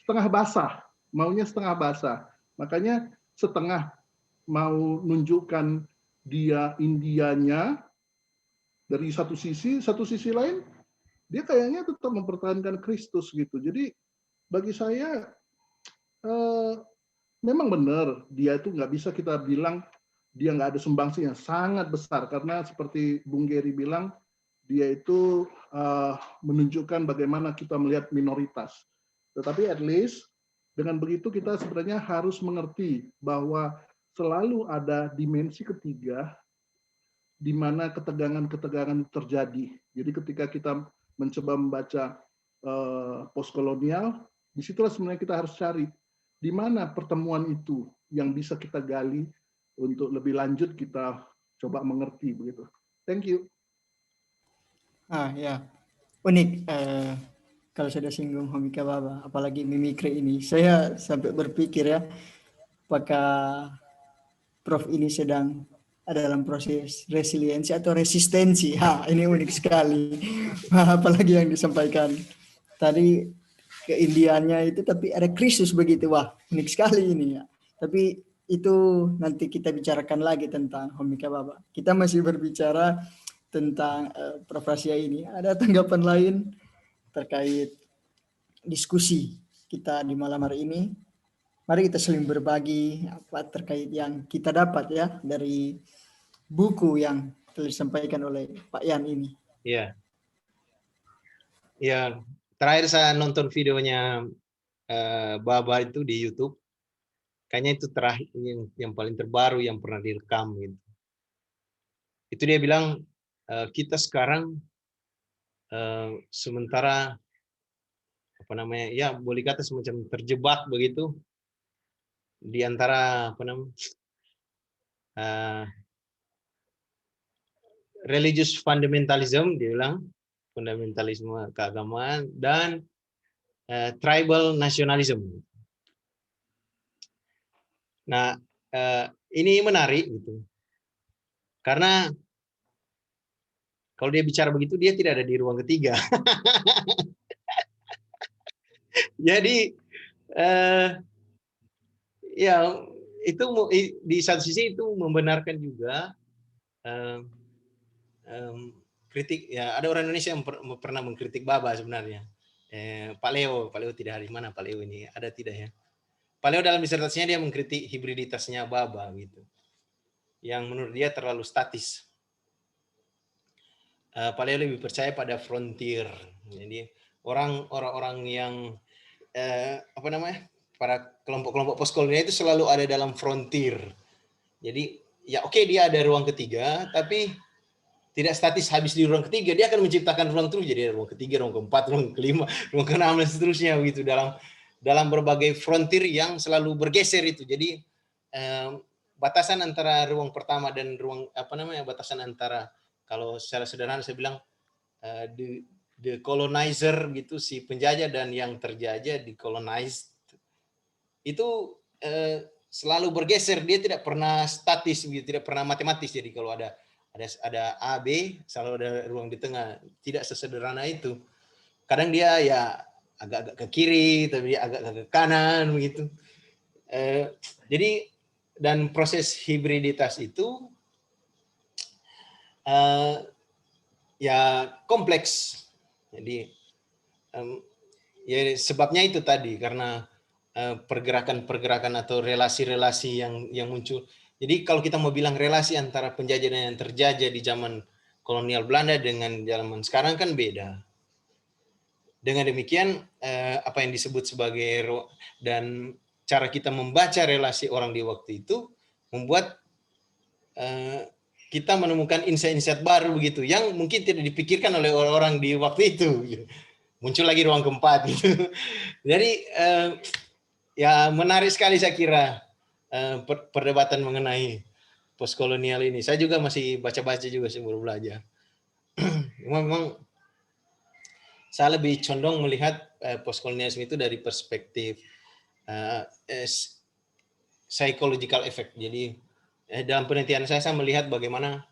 setengah basah, maunya setengah basah. Makanya setengah mau nunjukkan dia Indianya dari satu sisi lain dia kayaknya tetap mempertahankan Kristus gitu. Jadi bagi saya memang benar dia itu nggak bisa kita bilang dia nggak ada sumbangsi yang sangat besar, karena seperti Bung Gary bilang dia itu menunjukkan bagaimana kita melihat minoritas. Tetapi at least dengan begitu kita sebenarnya harus mengerti bahwa selalu ada dimensi ketiga di mana ketegangan-ketegangan terjadi. Jadi ketika kita mencoba membaca postkolonial, disitulah sebenarnya kita harus cari di mana pertemuan itu yang bisa kita gali untuk lebih lanjut kita coba mengerti begitu. Thank you. Ya, unik. Kalau sudah singgung Homika Baba, apalagi mimikri ini, saya sampai berpikir ya, apakah Prof ini sedang ada dalam proses resiliensi atau resistensi. Ini unik sekali. Apalagi yang disampaikan tadi keindiannya itu, tapi ada Kristus begitu. Wah, unik sekali ini ya. Tapi itu nanti kita bicarakan lagi tentang Homika Baba. Kita masih berbicara tentang Prof Rasya ini. Ada tanggapan lain terkait diskusi kita di malam hari ini? Mari kita saling berbagi apa terkait yang kita dapat ya dari buku yang telah disampaikan oleh Pak Yan ini. Iya. Ya, terakhir saya nonton videonya Baba itu di YouTube. Kayaknya itu terakhir yang paling terbaru yang pernah direkam gitu. Itu dia bilang kita sekarang sementara apa namanya, ya boleh kata semacam terjebak begitu di antara apa namanya religious fundamentalism, dia bilang fundamentalisme keagamaan, dan tribal nationalism. Nah, ini menarik gitu, karena kalau dia bicara begitu dia tidak ada di ruang ketiga. Jadi ya itu di satu sisi itu membenarkan juga kritik ya, ada orang Indonesia yang pernah mengkritik Baba sebenarnya. Pak Leo tidak hari mana Pak Leo ini ada tidak ya? Pak Leo dalam disertasinya dia mengkritik hibriditasnya Baba gitu, yang menurut dia terlalu statis. Pak Leo lebih percaya pada frontier. Jadi orang-orang yang apa namanya, para kelompok-kelompok postkolonial itu selalu ada dalam frontier. Jadi ya oke, dia ada ruang ketiga, tapi tidak statis habis di ruang ketiga, dia akan menciptakan ruang terus, jadi ruang ketiga, ruang keempat, ruang kelima, ruang keenam dan seterusnya begitu dalam berbagai frontier yang selalu bergeser itu. Jadi batasan antara ruang pertama dan ruang apa namanya, batasan antara, kalau secara sederhana saya bilang the colonizer gitu, si penjajah, dan yang terjajah, di colonized, itu selalu bergeser, dia tidak pernah statis, tidak pernah matematis. Jadi kalau ada A, B, selalu ada ruang di tengah. Tidak sesederhana itu. Kadang dia ya agak-agak ke kiri, tapi dia agak ke kanan begitu. Jadi dan proses hibriditas itu ya kompleks. Jadi ya sebabnya itu tadi, karena pergerakan-pergerakan atau relasi-relasi yang muncul. Jadi kalau kita mau bilang relasi antara penjajah dan yang terjajah di zaman kolonial Belanda dengan zaman sekarang kan beda. Dengan demikian apa yang disebut sebagai, dan cara kita membaca relasi orang di waktu itu membuat kita menemukan insight-insight baru begitu yang mungkin tidak dipikirkan oleh orang-orang di waktu itu. Muncul lagi ruang keempat gitu. Jadi ya menarik sekali saya kira perdebatan mengenai postkolonial ini. Saya juga masih baca-baca juga sih, baru belajar. Memang saya lebih condong melihat postkolonialisme itu dari perspektif psychological effect. Jadi dalam penelitian saya melihat bagaimana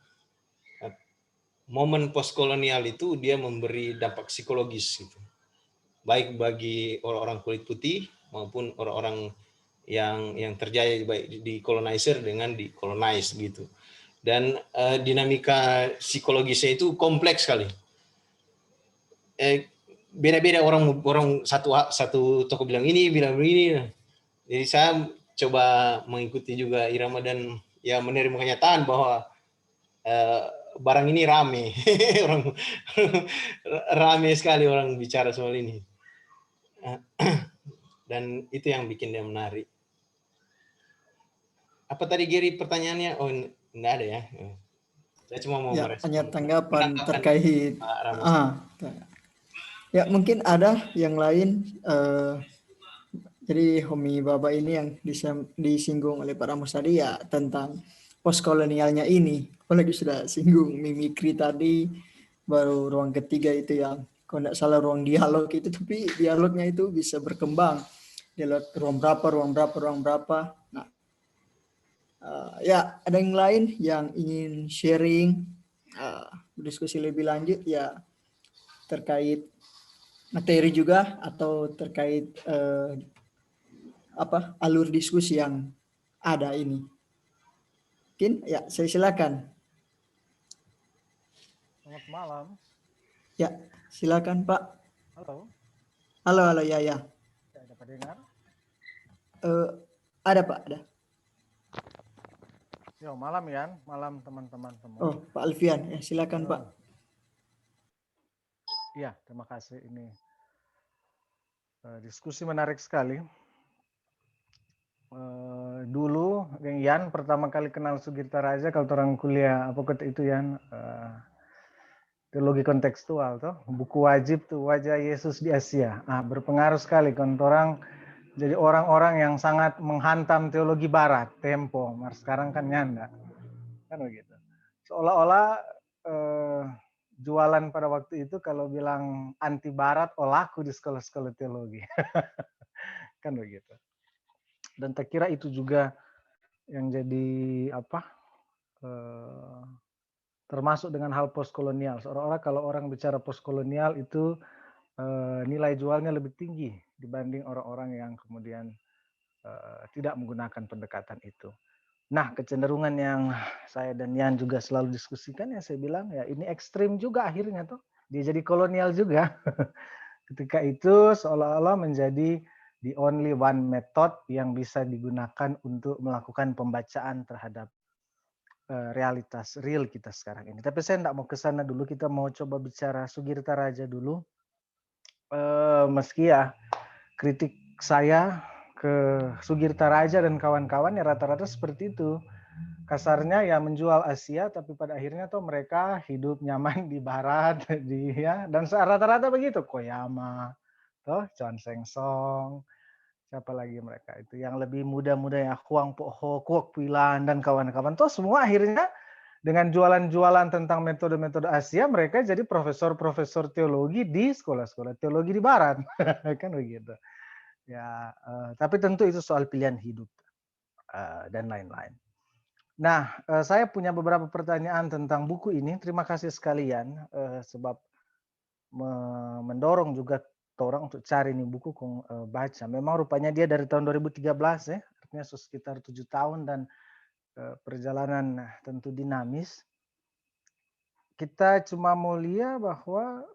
momen postkolonial itu dia memberi dampak psikologis gitu. Baik bagi orang-orang kulit putih maupun orang-orang yang terjadi baik di colonizer dengan di colonize gitu. Dan dinamika psikologisnya itu kompleks sekali. Beda-beda orang satu tokoh bilang ini, bilang begini. Jadi saya coba mengikuti juga irama dan ya menerima kenyataan bahwa barang ini rame. Rame sekali orang bicara soal ini. Dan itu yang bikin dia menarik. Apa tadi Gary pertanyaannya? Oh, enggak ada ya. Saya cuma mau Ya, merespon. hanya tanggapan Menanggapan terkait Pak Ramos. ya mungkin ada yang lain. Jadi Homi Baba ini yang disinggung oleh Pak Ramos tadi ya tentang postkolonialnya ini. Apalagi sudah singgung mimikri tadi, baru ruang ketiga itu yang kalau tidak salah ruang dialog itu, tapi dialognya itu bisa berkembang. Dialog ruang berapa. Nah, ya ada yang lain yang ingin sharing, diskusi lebih lanjut ya terkait materi juga atau terkait alur diskusi yang ada ini. Mungkin ya saya silakan. Selamat malam. Ya, silakan Pak. Halo. Halo ya. Dapat dengar? Ada Pak, ada. Yo, malam Yan, malam teman-teman semua. Oh, Pak Alfian, ya silakan Pak. Iya, terima kasih. Ini diskusi menarik sekali. Dulu, Yan pertama kali kenal Sugirta Raja kalau orang kuliah apa itu Yan, teologi kontekstual tuh, buku wajib tuh Wajah Yesus di Asia. Berpengaruh sekali kan orang jadi orang-orang yang sangat menghantam teologi Barat, tempo. Sekarang kan nyanda, kan begitu. Seolah-olah jualan pada waktu itu kalau bilang anti Barat, laku di sekolah-sekolah teologi, kan begitu. Dan tak kira itu juga yang jadi termasuk dengan hal postkolonial. Seolah-olah kalau orang bicara postkolonial itu nilai jualnya lebih tinggi dibanding orang-orang yang kemudian tidak menggunakan pendekatan itu. Nah, kecenderungan yang saya dan Yan juga selalu diskusikan ya saya bilang ya ini ekstrim juga akhirnya tuh. Dia jadi kolonial juga. Ketika itu seolah-olah menjadi the only one method yang bisa digunakan untuk melakukan pembacaan terhadap realitas real kita sekarang ini. Tapi saya tidak mau ke sana dulu, kita mau coba bicara Sugirta Raja dulu. Meski ya kritik saya ke Sugirta Raja dan kawan-kawan ya rata-rata seperti itu. Kasarnya ya menjual Asia, tapi pada akhirnya tuh mereka hidup nyaman di Barat, dan rata-rata begitu. Koyama, toh Chon Seng Song, siapa lagi mereka itu yang lebih muda-muda ya Huang Po Ho, Kuok Pilan dan kawan-kawan. Tuh semua akhirnya dengan jualan-jualan tentang metode-metode Asia, mereka jadi profesor-profesor teologi di sekolah-sekolah teologi di Barat, kan begitu. Ya, tapi tentu itu soal pilihan hidup dan lain-lain. Nah, saya punya beberapa pertanyaan tentang buku ini. Terima kasih sekalian sebab mendorong juga orang untuk cari nih buku baca. Memang rupanya dia dari tahun 2013 ya, artinya sekitar 7 tahun dan perjalanan tentu dinamis. Kita cuma mau lihat bahwa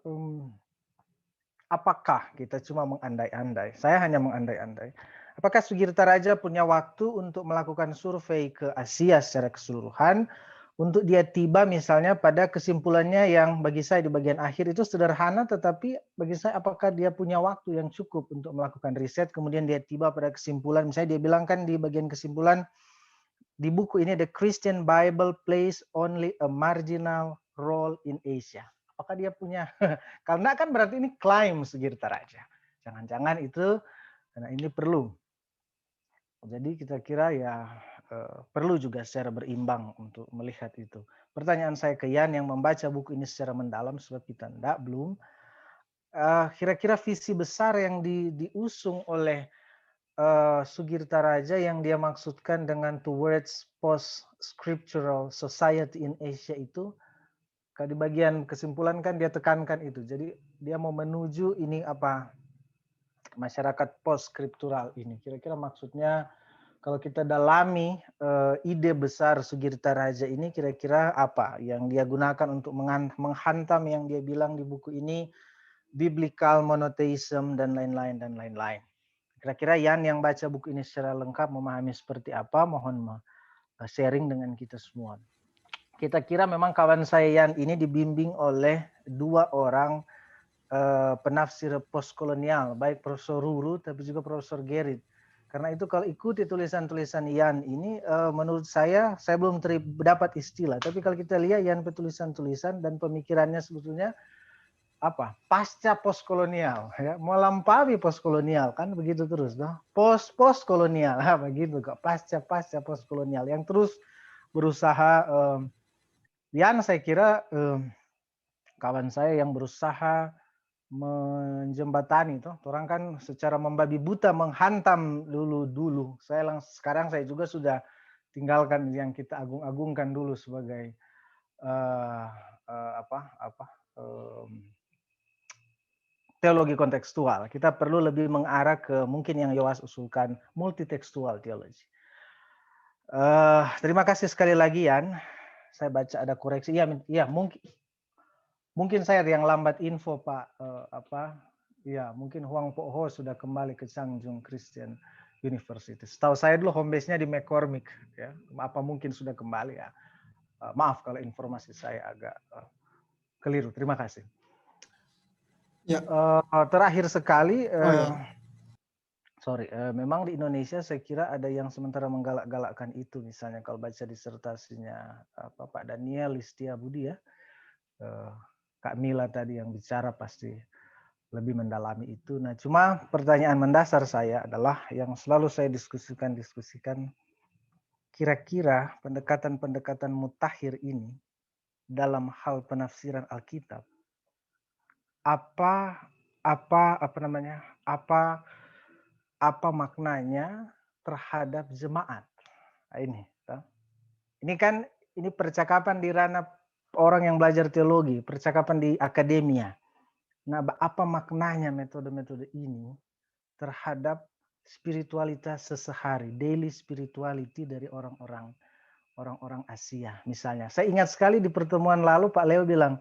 apakah kita cuma mengandai-andai? Saya hanya mengandai-andai. Apakah Sugirta Raja punya waktu untuk melakukan survei ke Asia secara keseluruhan untuk dia tiba misalnya pada kesimpulannya yang bagi saya di bagian akhir itu sederhana, tetapi bagi saya apakah dia punya waktu yang cukup untuk melakukan riset kemudian dia tiba pada kesimpulan, misalnya dia bilang kan di bagian kesimpulan di buku ini The Christian Bible plays only a marginal role in Asia. Apakah dia punya, karena kan berarti ini klaim Sugirta Raja. Jangan-jangan itu, karena ini perlu. Jadi kita kira ya perlu juga secara berimbang untuk melihat itu. Pertanyaan saya ke Yan yang membaca buku ini secara mendalam, sebab kita belum. Kira-kira visi besar yang diusung oleh Sugirta Raja yang dia maksudkan dengan towards post-scriptural society in Asia itu, di bagian kesimpulan kan dia tekankan itu. Jadi dia mau menuju ini masyarakat post-scriptural ini. Kira-kira maksudnya kalau kita dalami ide besar Sugirta Raja ini kira-kira apa yang dia gunakan untuk menghantam yang dia bilang di buku ini biblical monotheism dan lain-lain dan lain-lain. Kira-kira Yan yang baca buku ini secara lengkap memahami seperti apa, mohon sharing dengan kita semua. Kita kira memang kawan saya Yan ini dibimbing oleh dua orang penafsir postkolonial, baik Profesor Ruru tapi juga Profesor Gerrit. Karena itu kalau ikuti tulisan-tulisan Yan ini, menurut saya belum dapat istilah. Tapi kalau kita lihat Yan tulisan-tulisan dan pemikirannya sebetulnya apa? Pasca postkolonial, ya, melampaui postkolonial kan begitu terus, noh? Postkolonial, begitu kok. Pasca postkolonial yang terus berusaha. Yan saya kira kawan saya yang berusaha menjembatani itu, orang kan secara membabi buta menghantam dulu. Sekarang saya juga sudah tinggalkan yang kita agung-agungkan dulu sebagai teologi kontekstual. Kita perlu lebih mengarah ke mungkin yang Yoas usulkan multitekstual teologi. Terima kasih sekali lagi Yan. Saya baca ada koreksi. Iya mungkin saya yang lambat info Pak. Ya mungkin Huang Po Ho sudah kembali ke Changjung Christian University. Setahu saya dulu home base-nya di McCormick, ya. Apa mungkin sudah kembali ya? Maaf kalau informasi saya agak keliru. Terima kasih. Ya. Terakhir sekali, memang di Indonesia saya kira ada yang sementara menggalak-galakkan itu, misalnya kalau baca disertasinya Pak Daniel Listia Budi ya. Kak Mila tadi yang bicara pasti lebih mendalami itu. Nah, cuma pertanyaan mendasar saya adalah yang selalu saya diskusikan, kira-kira pendekatan-pendekatan mutakhir ini dalam hal penafsiran Alkitab, apa maknanya terhadap jemaat? Nah, ini kan percakapan di ranah orang yang belajar teologi, percakapan di akademia. Nah, apa maknanya metode-metode ini terhadap spiritualitas sesehari, daily spirituality dari orang-orang Asia misalnya. Saya ingat sekali di pertemuan lalu Pak Leo bilang,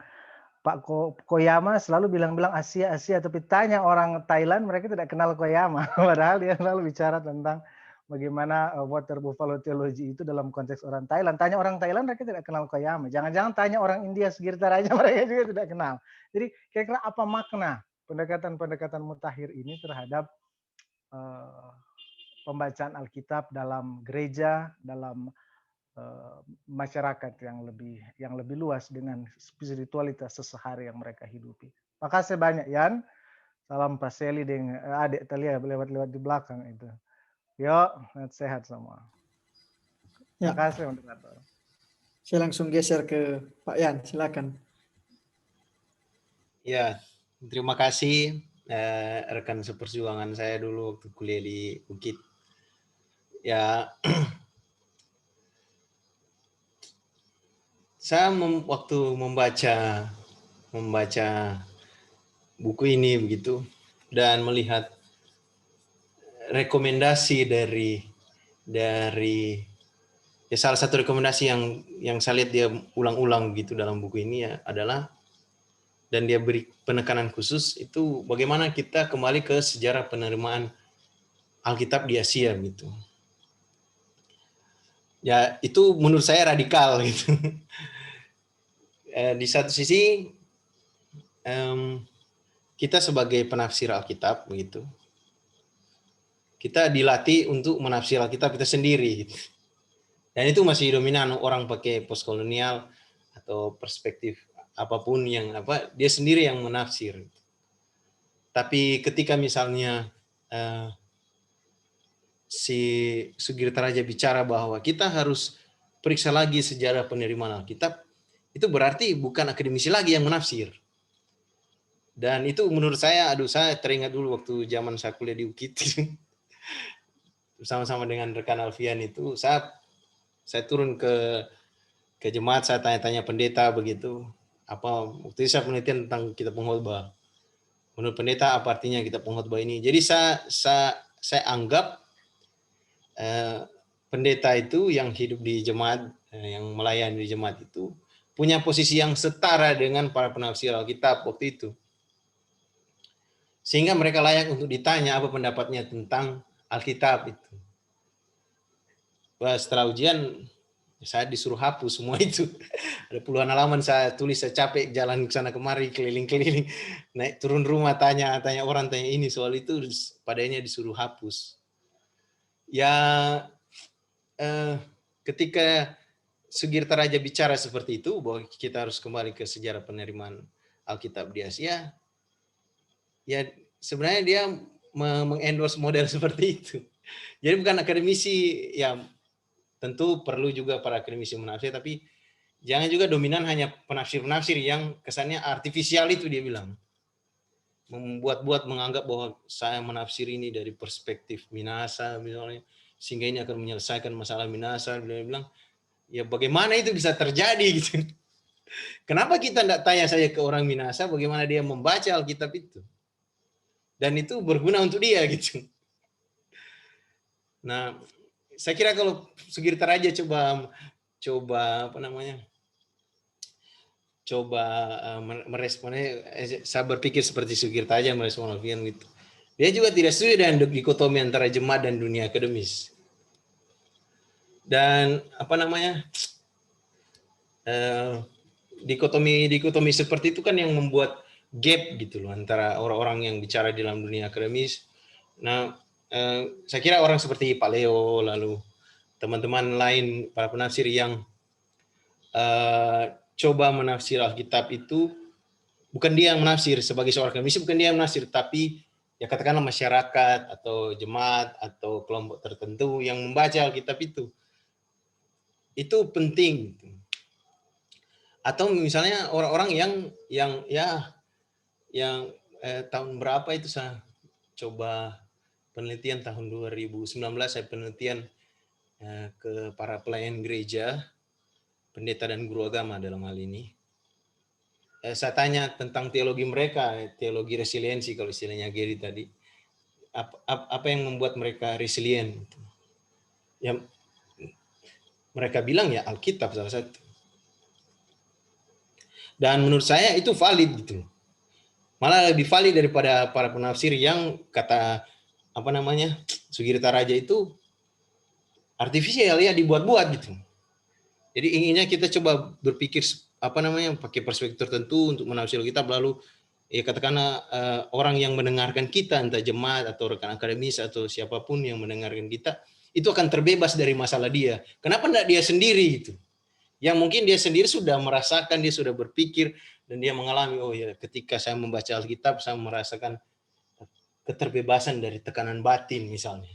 Pak Koyama selalu bilang Asia, tapi tanya orang Thailand mereka tidak kenal Koyama. Padahal dia selalu bicara tentang bagaimana water buffalo theology itu dalam konteks orang Thailand. Tanya orang Thailand mereka tidak kenal Koyama. Jangan-jangan tanya orang India Sugirta Raja mereka juga tidak kenal. Jadi kira-kira apa makna pendekatan-pendekatan mutakhir ini terhadap pembacaan Alkitab dalam gereja, dalam masyarakat yang lebih luas dengan spiritualitas sesehari yang mereka hidupi. Makasih banyak Yan. Salam Pak Seli dengan adik Talia lewat di belakang itu. Yuk, sehat semua. Ya. Terima kasih moderator. Saya langsung geser ke Pak Yan, silakan. Ya, terima kasih rekan seperjuangan saya dulu waktu kuliah di Bukit. Ya, saya waktu membaca buku ini begitu dan melihat rekomendasi dari ya salah satu rekomendasi yang saya lihat dia ulang-ulang gitu dalam buku ini ya adalah, dan dia beri penekanan khusus itu bagaimana kita kembali ke sejarah penerimaan Alkitab di Asia gitu. Ya itu menurut saya radikal gitu. Di satu sisi kita sebagai penafsir Alkitab begitu, kita dilatih untuk menafsir Alkitab kita sendiri. Dan itu masih dominan orang pakai postkolonial atau perspektif apapun yang dia sendiri yang menafsir. Tapi ketika misalnya si Sugirta Raja bicara bahwa kita harus periksa lagi sejarah penerimaan Alkitab, itu berarti bukan akademisi lagi yang menafsir. Dan itu menurut saya, saya teringat dulu waktu zaman saya kuliah di UKIT. Bersama-sama dengan rekan Alfian itu, saya turun ke jemaat, saya tanya-tanya pendeta begitu. Waktu itu saya penelitian tentang kitab pengkhotbah. Menurut pendeta apa artinya kitab pengkhotbah ini? Jadi saya anggap pendeta itu yang hidup di jemaat, yang melayani di jemaat itu punya posisi yang setara dengan para penafsir Alkitab waktu itu. Sehingga mereka layak untuk ditanya apa pendapatnya tentang Alkitab itu. Setelah ujian, saya disuruh hapus semua itu. Ada puluhan halaman saya tulis, saya capek jalan ke sana kemari, keliling-keliling. Naik turun rumah, tanya orang, tanya ini soal itu, padanya disuruh hapus. Ya ketika Sugirta Raja bicara seperti itu, bahwa kita harus kembali ke sejarah penerimaan Alkitab di Asia, ya sebenarnya dia mengendorse model seperti itu. Jadi bukan akademisi, ya tentu perlu juga para akademisi menafsir, tapi jangan juga dominan hanya penafsir-penafsir yang kesannya artifisial itu, dia bilang. Membuat-buat, menganggap bahwa saya menafsir ini dari perspektif Minasa misalnya, sehingga ini akan menyelesaikan masalah Minasa. Dia bilang, ya bagaimana itu bisa terjadi gitu. Kenapa kita tidak tanya saja ke orang Minasa bagaimana dia membaca Alkitab itu? Dan itu berguna untuk dia gitu. Nah, saya kira kalau Sugirta Raja coba apa namanya? Coba meresponnya, saya berpikir seperti Sugirta aja merespon Alfian gitu. Dia juga tidak setuju dengan dikotomi antara jemaat dan dunia akademis. Dan apa namanya? Dikotomi seperti itu kan yang membuat gap gitu loh antara orang-orang yang bicara di dalam dunia akademis. Nah, saya kira orang seperti Pak Leo, lalu teman-teman lain para penafsir yang coba menafsir Alkitab itu, bukan dia yang menafsir sebagai seorang akademisi, bukan dia yang menafsir, tapi ya katakanlah masyarakat atau jemaat atau kelompok tertentu yang membaca Alkitab itu penting. Atau misalnya orang-orang yang tahun berapa itu saya coba penelitian tahun 2019, saya penelitian ke para pelayan gereja, pendeta dan guru agama dalam hal ini. Saya tanya tentang teologi mereka, teologi resiliensi kalau istilahnya Gary tadi. Apa yang membuat mereka resilient? Ya, mereka bilang ya Alkitab salah satu. Dan menurut saya itu valid gitu. Malah lebih valid daripada para penafsir yang kata apa namanya Sugirta Raja itu artifisial ya, dibuat-buat gitu. Jadi inginnya kita coba berpikir apa namanya pakai perspektif tertentu untuk menafsir kitab, lalu ya katakanlah orang yang mendengarkan kita, entah jemaat atau rekan akademis atau siapapun yang mendengarkan kita, itu akan terbebas dari masalah dia. Kenapa enggak dia sendiri itu? Yang mungkin dia sendiri sudah merasakan, dia sudah berpikir, dan dia mengalami, oh ya ketika saya membaca Alkitab, saya merasakan keterbebasan dari tekanan batin misalnya.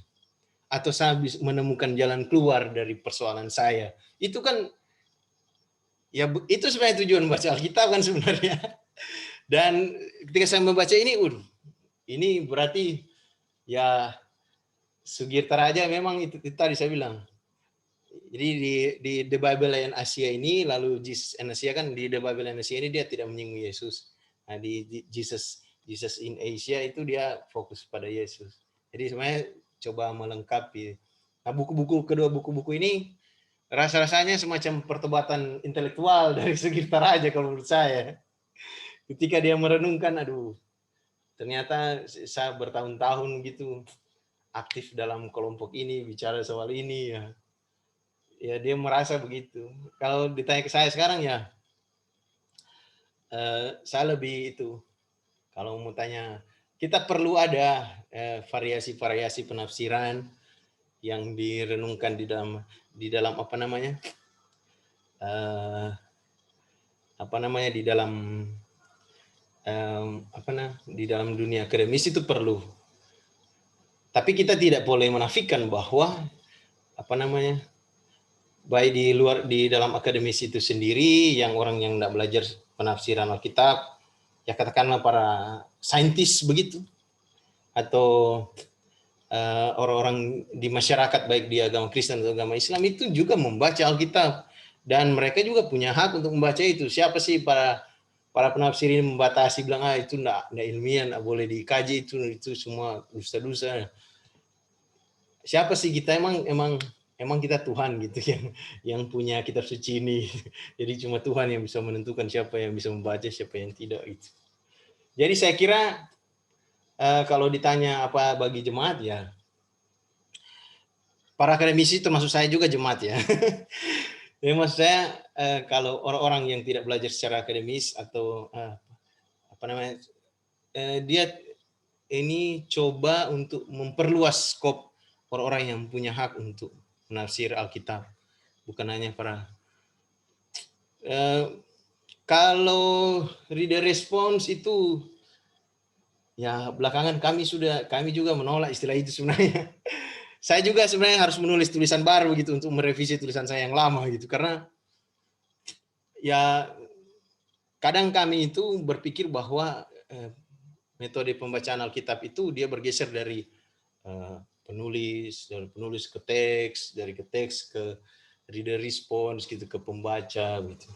Atau saya menemukan jalan keluar dari persoalan saya. Itu kan, ya itu sebenarnya tujuan membaca Alkitab kan sebenarnya. Dan ketika saya membaca ini, ini berarti ya Sugirta Raja memang itu tadi saya bilang. Jadi di The Bible and Asia ini, lalu Jesus and Asia kan, di The Bible and Asia ini dia tidak menyinggung Yesus. Nah di Jesus in Asia itu dia fokus pada Yesus. Jadi sebenarnya coba melengkapi. Nah kedua buku-buku ini rasa-rasanya semacam pertobatan intelektual dari Sugirta Raja kalau menurut saya. Ketika dia merenungkan, aduh ternyata saya bertahun-tahun gitu aktif dalam kelompok ini, bicara soal ini ya. Ya dia merasa begitu. Kalau ditanya ke saya sekarang ya, saya lebih itu. Kalau mau tanya, kita perlu ada variasi-variasi penafsiran yang direnungkan di dalam apa namanya, di dalam dunia akademis itu perlu. Tapi kita tidak boleh menafikan bahwa apa namanya, baik di dalam akademis itu sendiri, yang orang yang tidak belajar penafsiran Alkitab, ya katakanlah para saintis begitu, atau orang-orang di masyarakat baik di agama Kristen atau agama Islam itu juga membaca Alkitab, dan mereka juga punya hak untuk membaca itu. Siapa sih para penafsir ini membatasi, bilang itu enggak ilmiah, enggak boleh dikaji, itu semua dusta-dusta. Siapa sih kita? Emang kita Tuhan gitu yang punya kitab suci ini. Jadi cuma Tuhan yang bisa menentukan siapa yang bisa membaca, siapa yang tidak gitu. Jadi saya kira kalau ditanya apa bagi jemaat, ya para akademisi termasuk saya juga jemaat ya. Jadi maksud saya kalau orang-orang yang tidak belajar secara akademis atau dia ini coba untuk memperluas skop orang-orang yang punya hak untuk menafsir Alkitab, bukan hanya para. Kalau reader response itu, ya belakangan kami juga menolak istilah itu sebenarnya. Saya juga sebenarnya harus menulis tulisan baru gitu untuk merevisi tulisan saya yang lama gitu, karena ya kadang kami itu berpikir bahwa metode pembacaan Alkitab itu dia bergeser dari penulis ke teks, dari ke teks ke reader response gitu, ke pembaca gitu.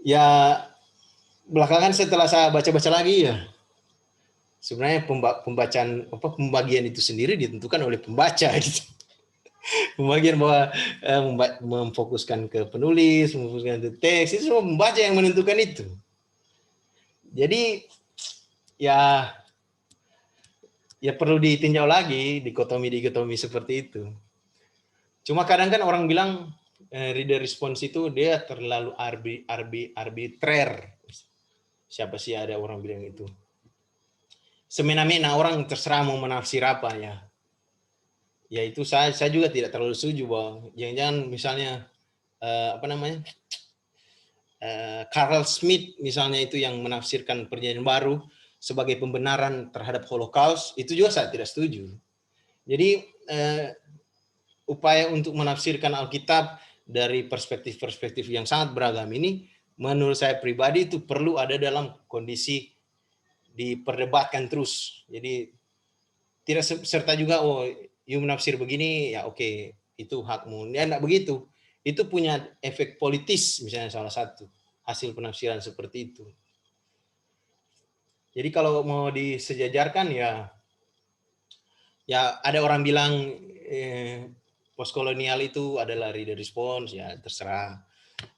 Ya belakangan setelah saya baca-baca lagi, ya sebenarnya pembagian itu sendiri ditentukan oleh pembaca gitu. Pembagian bahwa memfokuskan ke penulis, memfokuskan ke teks, itu semua pembaca yang menentukan itu. Jadi ya perlu ditinjau lagi dikotomi seperti itu. Cuma kadang kan orang bilang reader response itu dia terlalu arbitrer. Siapa sih ada orang bilang itu? Semena-mena orang terserah mau menafsir apa ya. Ya itu saya juga tidak terlalu setuju bahwa jangan-jangan misalnya Carl Smith misalnya itu yang menafsirkan Perjanjian Baru sebagai pembenaran terhadap Holocaust, itu juga saya tidak setuju. Jadi upaya untuk menafsirkan Alkitab dari perspektif-perspektif yang sangat beragam ini, menurut saya pribadi itu perlu ada dalam kondisi diperdebatkan terus. Jadi tidak serta juga you menafsir begini ya oke, itu hakmu. Ya enggak begitu. Itu punya efek politis misalnya salah satu hasil penafsiran seperti itu. Jadi kalau mau disejajarkan ya ada orang bilang postkolonial itu adalah reader response, ya terserah.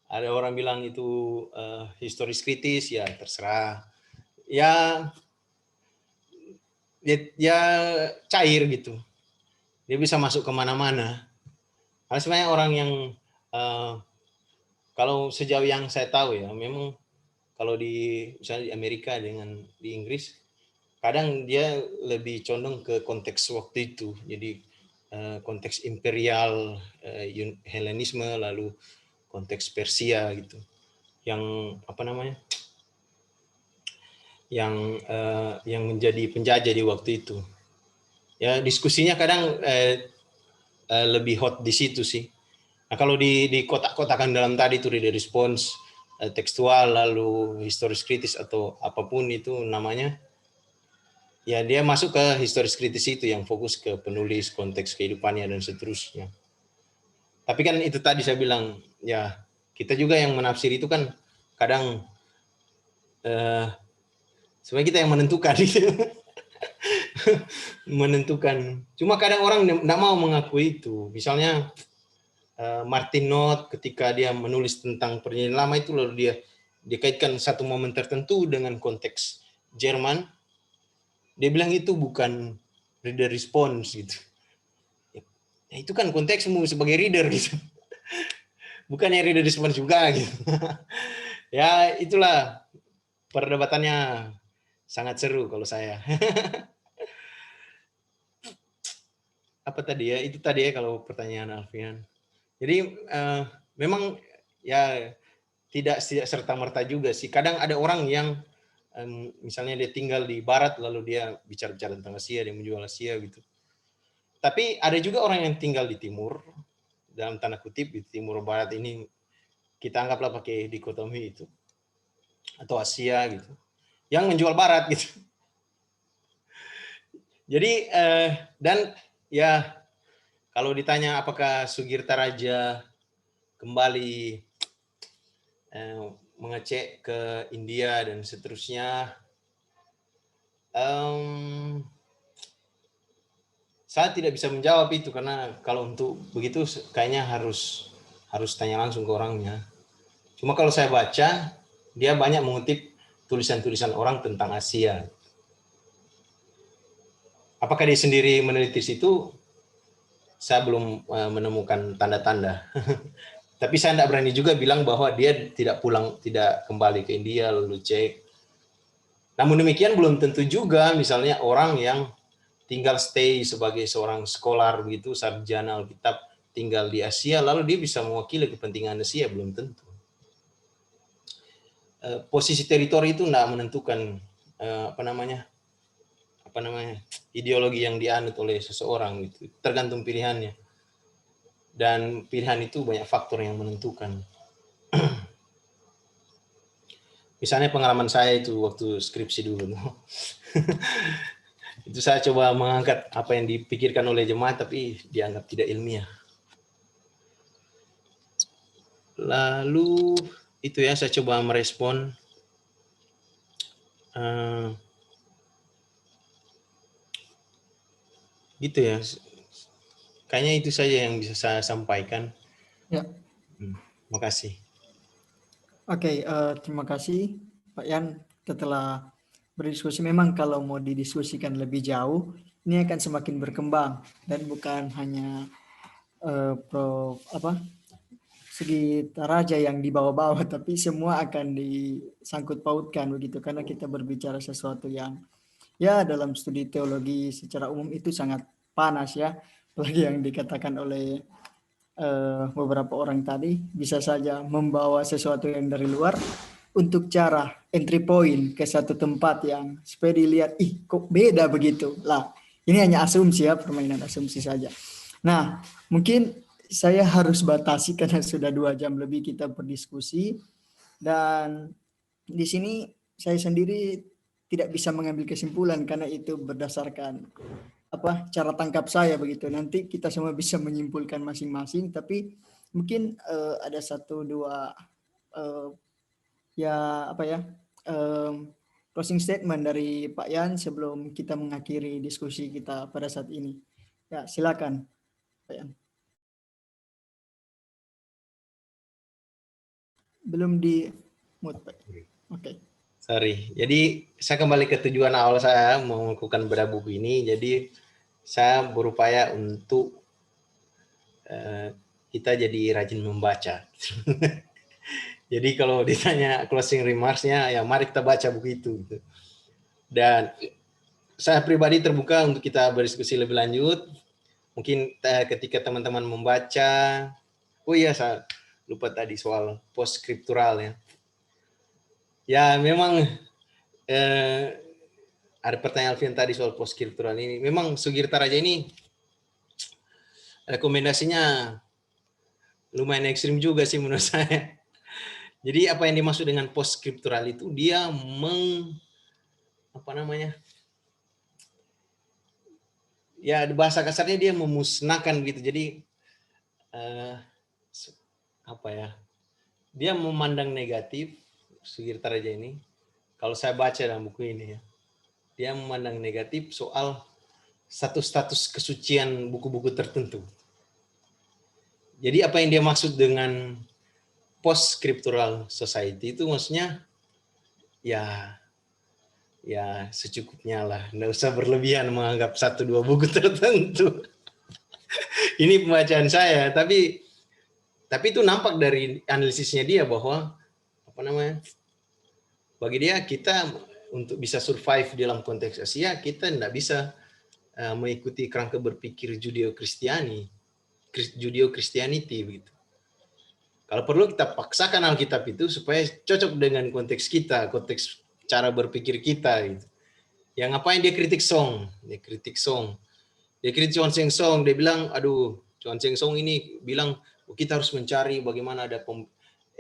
Ada orang bilang itu historis kritis, ya terserah. Ya cair gitu. Dia bisa masuk kemana-mana. Karena sebenarnya orang yang kalau sejauh yang saya tahu ya, memang kalau misalnya di Amerika dengan di Inggris, kadang dia lebih condong ke konteks waktu itu. Jadi konteks imperial, Helenisme, lalu konteks Persia gitu. Yang yang menjadi penjajah di waktu itu. Ya diskusinya kadang lebih hot di situ sih. Nah kalau di kotak-kotakan dalam tadi itu reader response, tekstual, lalu historis kritis atau apapun itu namanya, ya dia masuk ke historis kritis itu yang fokus ke penulis, konteks kehidupannya dan seterusnya. Tapi kan itu tadi saya bilang, ya kita juga yang menafsir itu kan kadang sebenarnya kita yang menentukan gitu. Menentukan. Cuma kadang orang tidak mau mengakui itu. Misalnya Martin Noth ketika dia menulis tentang Perjanjian Lama itu, lalu dia kaitkan satu momen tertentu dengan konteks Jerman. Dia bilang itu bukan reader response gitu. Ya, itu kan konteksmu sebagai reader gitu. Bukannya reader response juga gitu. Ya itulah perdebatannya sangat seru kalau saya. Apa tadi ya? Itu tadi ya kalau pertanyaan Alfian. Jadi memang ya tidak serta-merta juga sih. Kadang ada orang yang misalnya dia tinggal di barat lalu dia bicara-bicara tentang Asia, dia menjual Asia gitu. Tapi ada juga orang yang tinggal di timur, dalam tanda kutip di timur barat ini, kita anggaplah pakai dikotomi itu, atau Asia gitu, yang menjual barat gitu. Jadi dan ya kalau ditanya apakah Sugirta Raja kembali mengecek ke India dan seterusnya, saya tidak bisa menjawab itu, karena kalau untuk begitu kayaknya harus tanya langsung ke orangnya. Cuma kalau saya baca, dia banyak mengutip tulisan-tulisan orang tentang Asia. Apakah dia sendiri meneliti situ? Saya belum menemukan tanda-tanda. Tapi saya tidak berani juga bilang bahwa dia tidak kembali ke India lalu cek. Namun demikian belum tentu juga misalnya orang yang tinggal stay sebagai seorang scholar begitu, sarjana Alkitab, tinggal di Asia, lalu dia bisa mewakili kepentingan Asia, belum tentu. Posisi teritori itu tidak menentukan ideologi yang dianut oleh seseorang, gitu. Tergantung pilihannya, dan pilihan itu banyak faktor yang menentukan. Misalnya pengalaman saya itu waktu skripsi dulu, itu saya coba mengangkat apa yang dipikirkan oleh jemaat tapi dianggap tidak ilmiah. Lalu itu ya, saya coba merespon. Gitu ya. Kayaknya itu saja yang bisa saya sampaikan. Ya. Makasih. Oke, terima kasih Pak Yan. Setelah berdiskusi, memang kalau mau didiskusikan lebih jauh, ini akan semakin berkembang dan bukan hanya segi Raja yang dibawa-bawa, tapi semua akan disangkut pautkan begitu, karena kita berbicara sesuatu yang ya dalam studi teologi secara umum itu sangat panas ya, apalagi yang dikatakan oleh beberapa orang tadi, bisa saja membawa sesuatu yang dari luar untuk cara entry point ke satu tempat yang supaya dilihat, ih kok beda begitu lah. Ini hanya asumsi ya, permainan asumsi saja. Nah, mungkin saya harus batasi karena sudah 2 jam lebih kita berdiskusi, dan di sini saya sendiri tidak bisa mengambil kesimpulan karena itu berdasarkan cara tangkap saya begitu. Nanti kita semua bisa menyimpulkan masing-masing, tapi mungkin ada 1-2 closing statement dari Pak Yan sebelum kita mengakhiri diskusi kita pada saat ini. Ya, silakan Pak Yan. Belum di mute, Pak. Oke. Sorry. Jadi saya kembali ke tujuan awal saya mau melakukan bedah buku ini. Jadi saya berupaya untuk kita jadi rajin membaca. Jadi kalau ditanya closing remarks-nya, ya mari kita baca buku itu. Dan saya pribadi terbuka untuk kita berdiskusi lebih lanjut. Mungkin ketika teman-teman membaca, oh iya saya lupa tadi soal post-scriptural ya. Ya memang ada pertanyaan Alfian tadi soal post-scriptural ini. Memang Sugirta Raja ini rekomendasinya lumayan ekstrim juga sih menurut saya. Jadi apa yang dimaksud dengan post-scriptural itu, dia ya bahasa kasarnya dia memusnahkan gitu. Jadi dia memandang negatif Sugirta Raja ini. Kalau saya baca dalam buku ini ya, dia memandang negatif soal status kesucian buku-buku tertentu. Jadi apa yang dia maksud dengan post-scriptural society itu maksudnya ya secukupnya lah, nggak usah berlebihan menganggap 1-2 buku tertentu. Ini pembacaan saya, tapi itu nampak dari analisisnya dia bahwa bagi dia kita untuk bisa survive dalam konteks Asia, kita tidak bisa mengikuti kerangka berpikir Judeo-Christianity begitu. Kalau perlu kita paksakan Alkitab itu supaya cocok dengan konteks kita, konteks cara berpikir kita gitu. Yang ngapain dia kritik Song? Dia kritik Chuan Sheng Song, dia bilang, aduh, Chuan Sheng Song ini bilang kita harus mencari bagaimana ada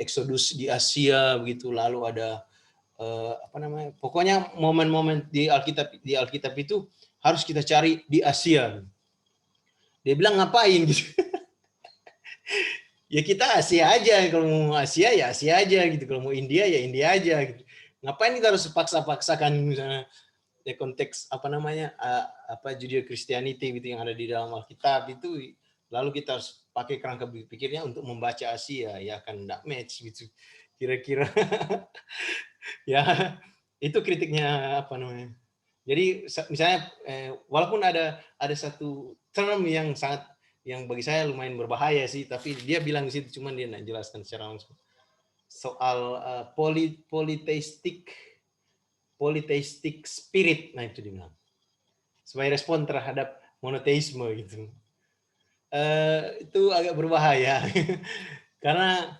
eksodus di Asia begitu, lalu ada pokoknya momen-momen di Alkitab itu harus kita cari di Asia. Dia bilang ngapain gitu. Ya kita Asia aja, kalau mau Asia ya Asia aja gitu, kalau mau India ya India aja gitu. Ngapain kita harus paksa-paksakan misalnya ya konteks Judeo Christianity gitu yang ada di dalam Alkitab itu, lalu kita harus pakai kerangka berpikirnya untuk membaca Asia, ya kan enggak match gitu kira-kira. Ya itu kritiknya Jadi misalnya walaupun ada satu term yang bagi saya lumayan berbahaya sih, tapi dia bilang di situ, cuman dia nggak jelaskan secara langsung soal polytheistic spirit. Nah itu dia bilang sebagai respon terhadap monoteisme gitu. Itu agak berbahaya karena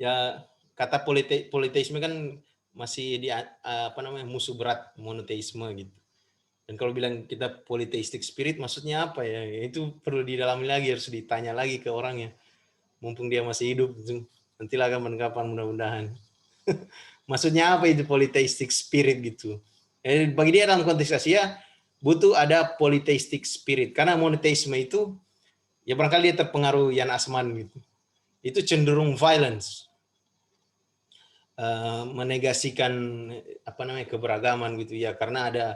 ya kata politeisme kan masih di musuh berat monoteisme gitu. Dan kalau bilang kita polytheistic spirit maksudnya apa ya? Itu perlu didalami lagi, harus ditanya lagi ke orangnya. Mumpung dia masih hidup, nantilah kapan-kapan mudah-mudahan. Maksudnya apa itu polytheistic spirit gitu? Bagi dia dalam konteks Asia butuh ada polytheistic spirit karena monoteisme itu ya barangkali dia terpengaruh Jan Assmann gitu. Itu cenderung violence, menegasikan keberagaman gitu ya, karena ada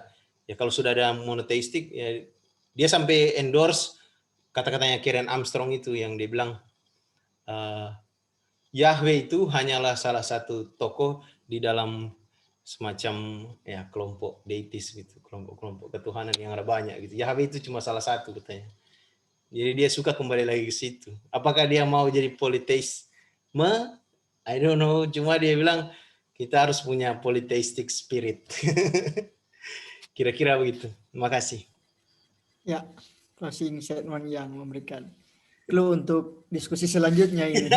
ya kalau sudah ada monoteistik ya dia sampai endorse kata-katanya Karen Armstrong itu yang dia bilang Yahweh itu hanyalah salah satu tokoh di dalam semacam ya kelompok deitis gitu, kelompok ketuhanan yang ada banyak gitu. Yahweh itu cuma salah satu katanya. Jadi dia suka kembali lagi ke situ. Apakah dia mau jadi polytheisme? I don't know. Cuma dia bilang kita harus punya polytheistic spirit. Kira-kira begitu. Terima kasih. Ya, closing statement yang memberikan clue untuk diskusi selanjutnya ini.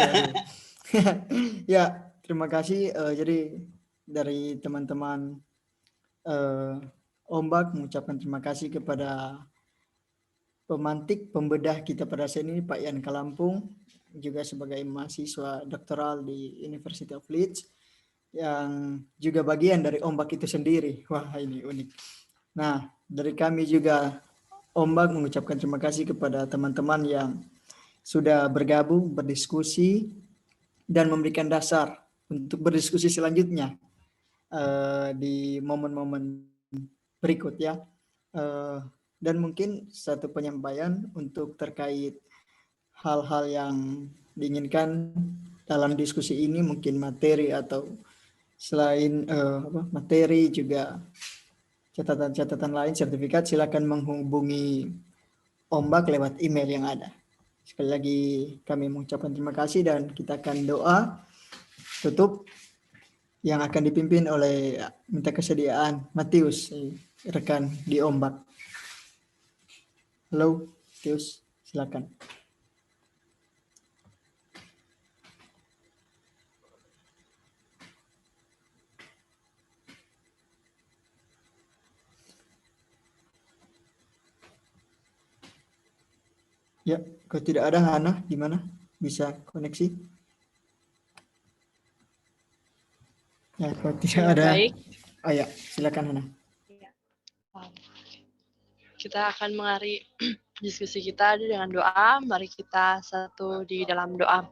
Ya, terima kasih. Jadi dari teman-teman Ombak mengucapkan terima kasih kepada pemantik, pembedah kita pada saat ini, Pak Yan Kalampung, juga sebagai mahasiswa doktoral di University of Leeds, yang juga bagian dari Ombak itu sendiri. Wah, ini unik. Nah, dari kami juga Ombak mengucapkan terima kasih kepada teman-teman yang sudah bergabung, berdiskusi, dan memberikan dasar untuk berdiskusi selanjutnya di momen-momen berikut ya. Dan mungkin satu penyampaian untuk terkait hal-hal yang diinginkan dalam diskusi ini, mungkin materi atau selain materi juga catatan-catatan lain, sertifikat, silakan menghubungi Ombak lewat email yang ada. Sekali lagi kami mengucapkan terima kasih dan kita akan doa tutup yang akan dipimpin oleh minta kesediaan Matius, rekan di Ombak. Halo, Matius, silakan. Ya, kalau tidak ada Hana, di mana bisa koneksi? Ya, kalau tidak ada. Baik. Oh ya, silakan Hana. Kita akan mengakhiri diskusi kita dengan doa. Mari kita satu di dalam doa.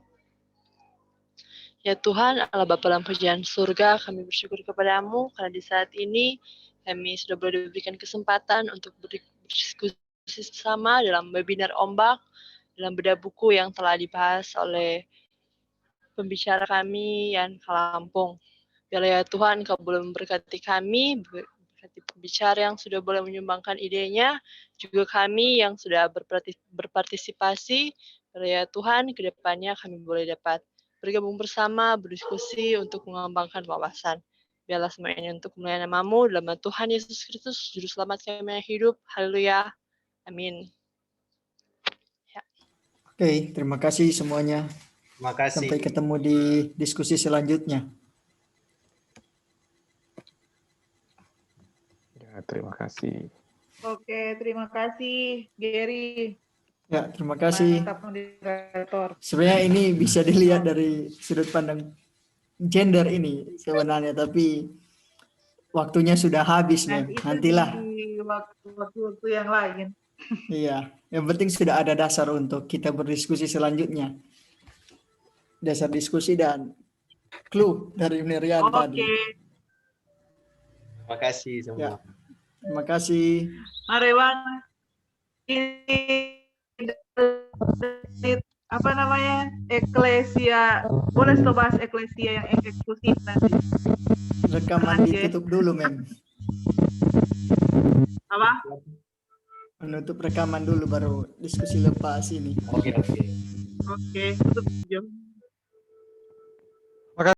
Ya Tuhan, Allah Bapa dalam pujian surga, kami bersyukur kepadamu karena di saat ini kami sudah boleh diberikan kesempatan untuk berdiskusi bersama dalam webinar Ombak, dalam bedah buku yang telah dibahas oleh pembicara kami, Yan Kalampung. Biarlah ya Tuhan, Kau boleh memberkati kami, berkati pembicara yang sudah boleh menyumbangkan idenya, juga kami yang sudah berpartisipasi. Biarlah ya Tuhan, ke depannya kami boleh dapat bergabung bersama, berdiskusi untuk mengembangkan wawasan. Biarlah semua ini untuk kemuliaan nama-Mu, dalam nama Tuhan Yesus Kristus, Juru Selamat kami yang hidup. Haleluya. Amin. Ya. Oke, terima kasih semuanya. Terima kasih. Sampai ketemu di diskusi selanjutnya. Ya, terima kasih. Oke, terima kasih Gary. Ya, terima kasih. Mantap moderator. Sebenarnya ini bisa dilihat dari sudut pandang gender ini sebenarnya, tapi waktunya sudah habis nih. Nantilah. Di waktu-waktu yang lain. Iya, yang penting sudah ada dasar untuk kita berdiskusi selanjutnya. Dasar diskusi dan clue dari Miriam tadi. Terima kasih semua. Ya. Terima kasih. Mari Bang. Ini apa namanya? Eklesia. Boleh bahas eklesia yang eksklusif nanti. Rekaman ditutup dulu, Mem. Apa? Menutup rekaman dulu baru diskusi lepas ini. Oke. Oke, tutup jam.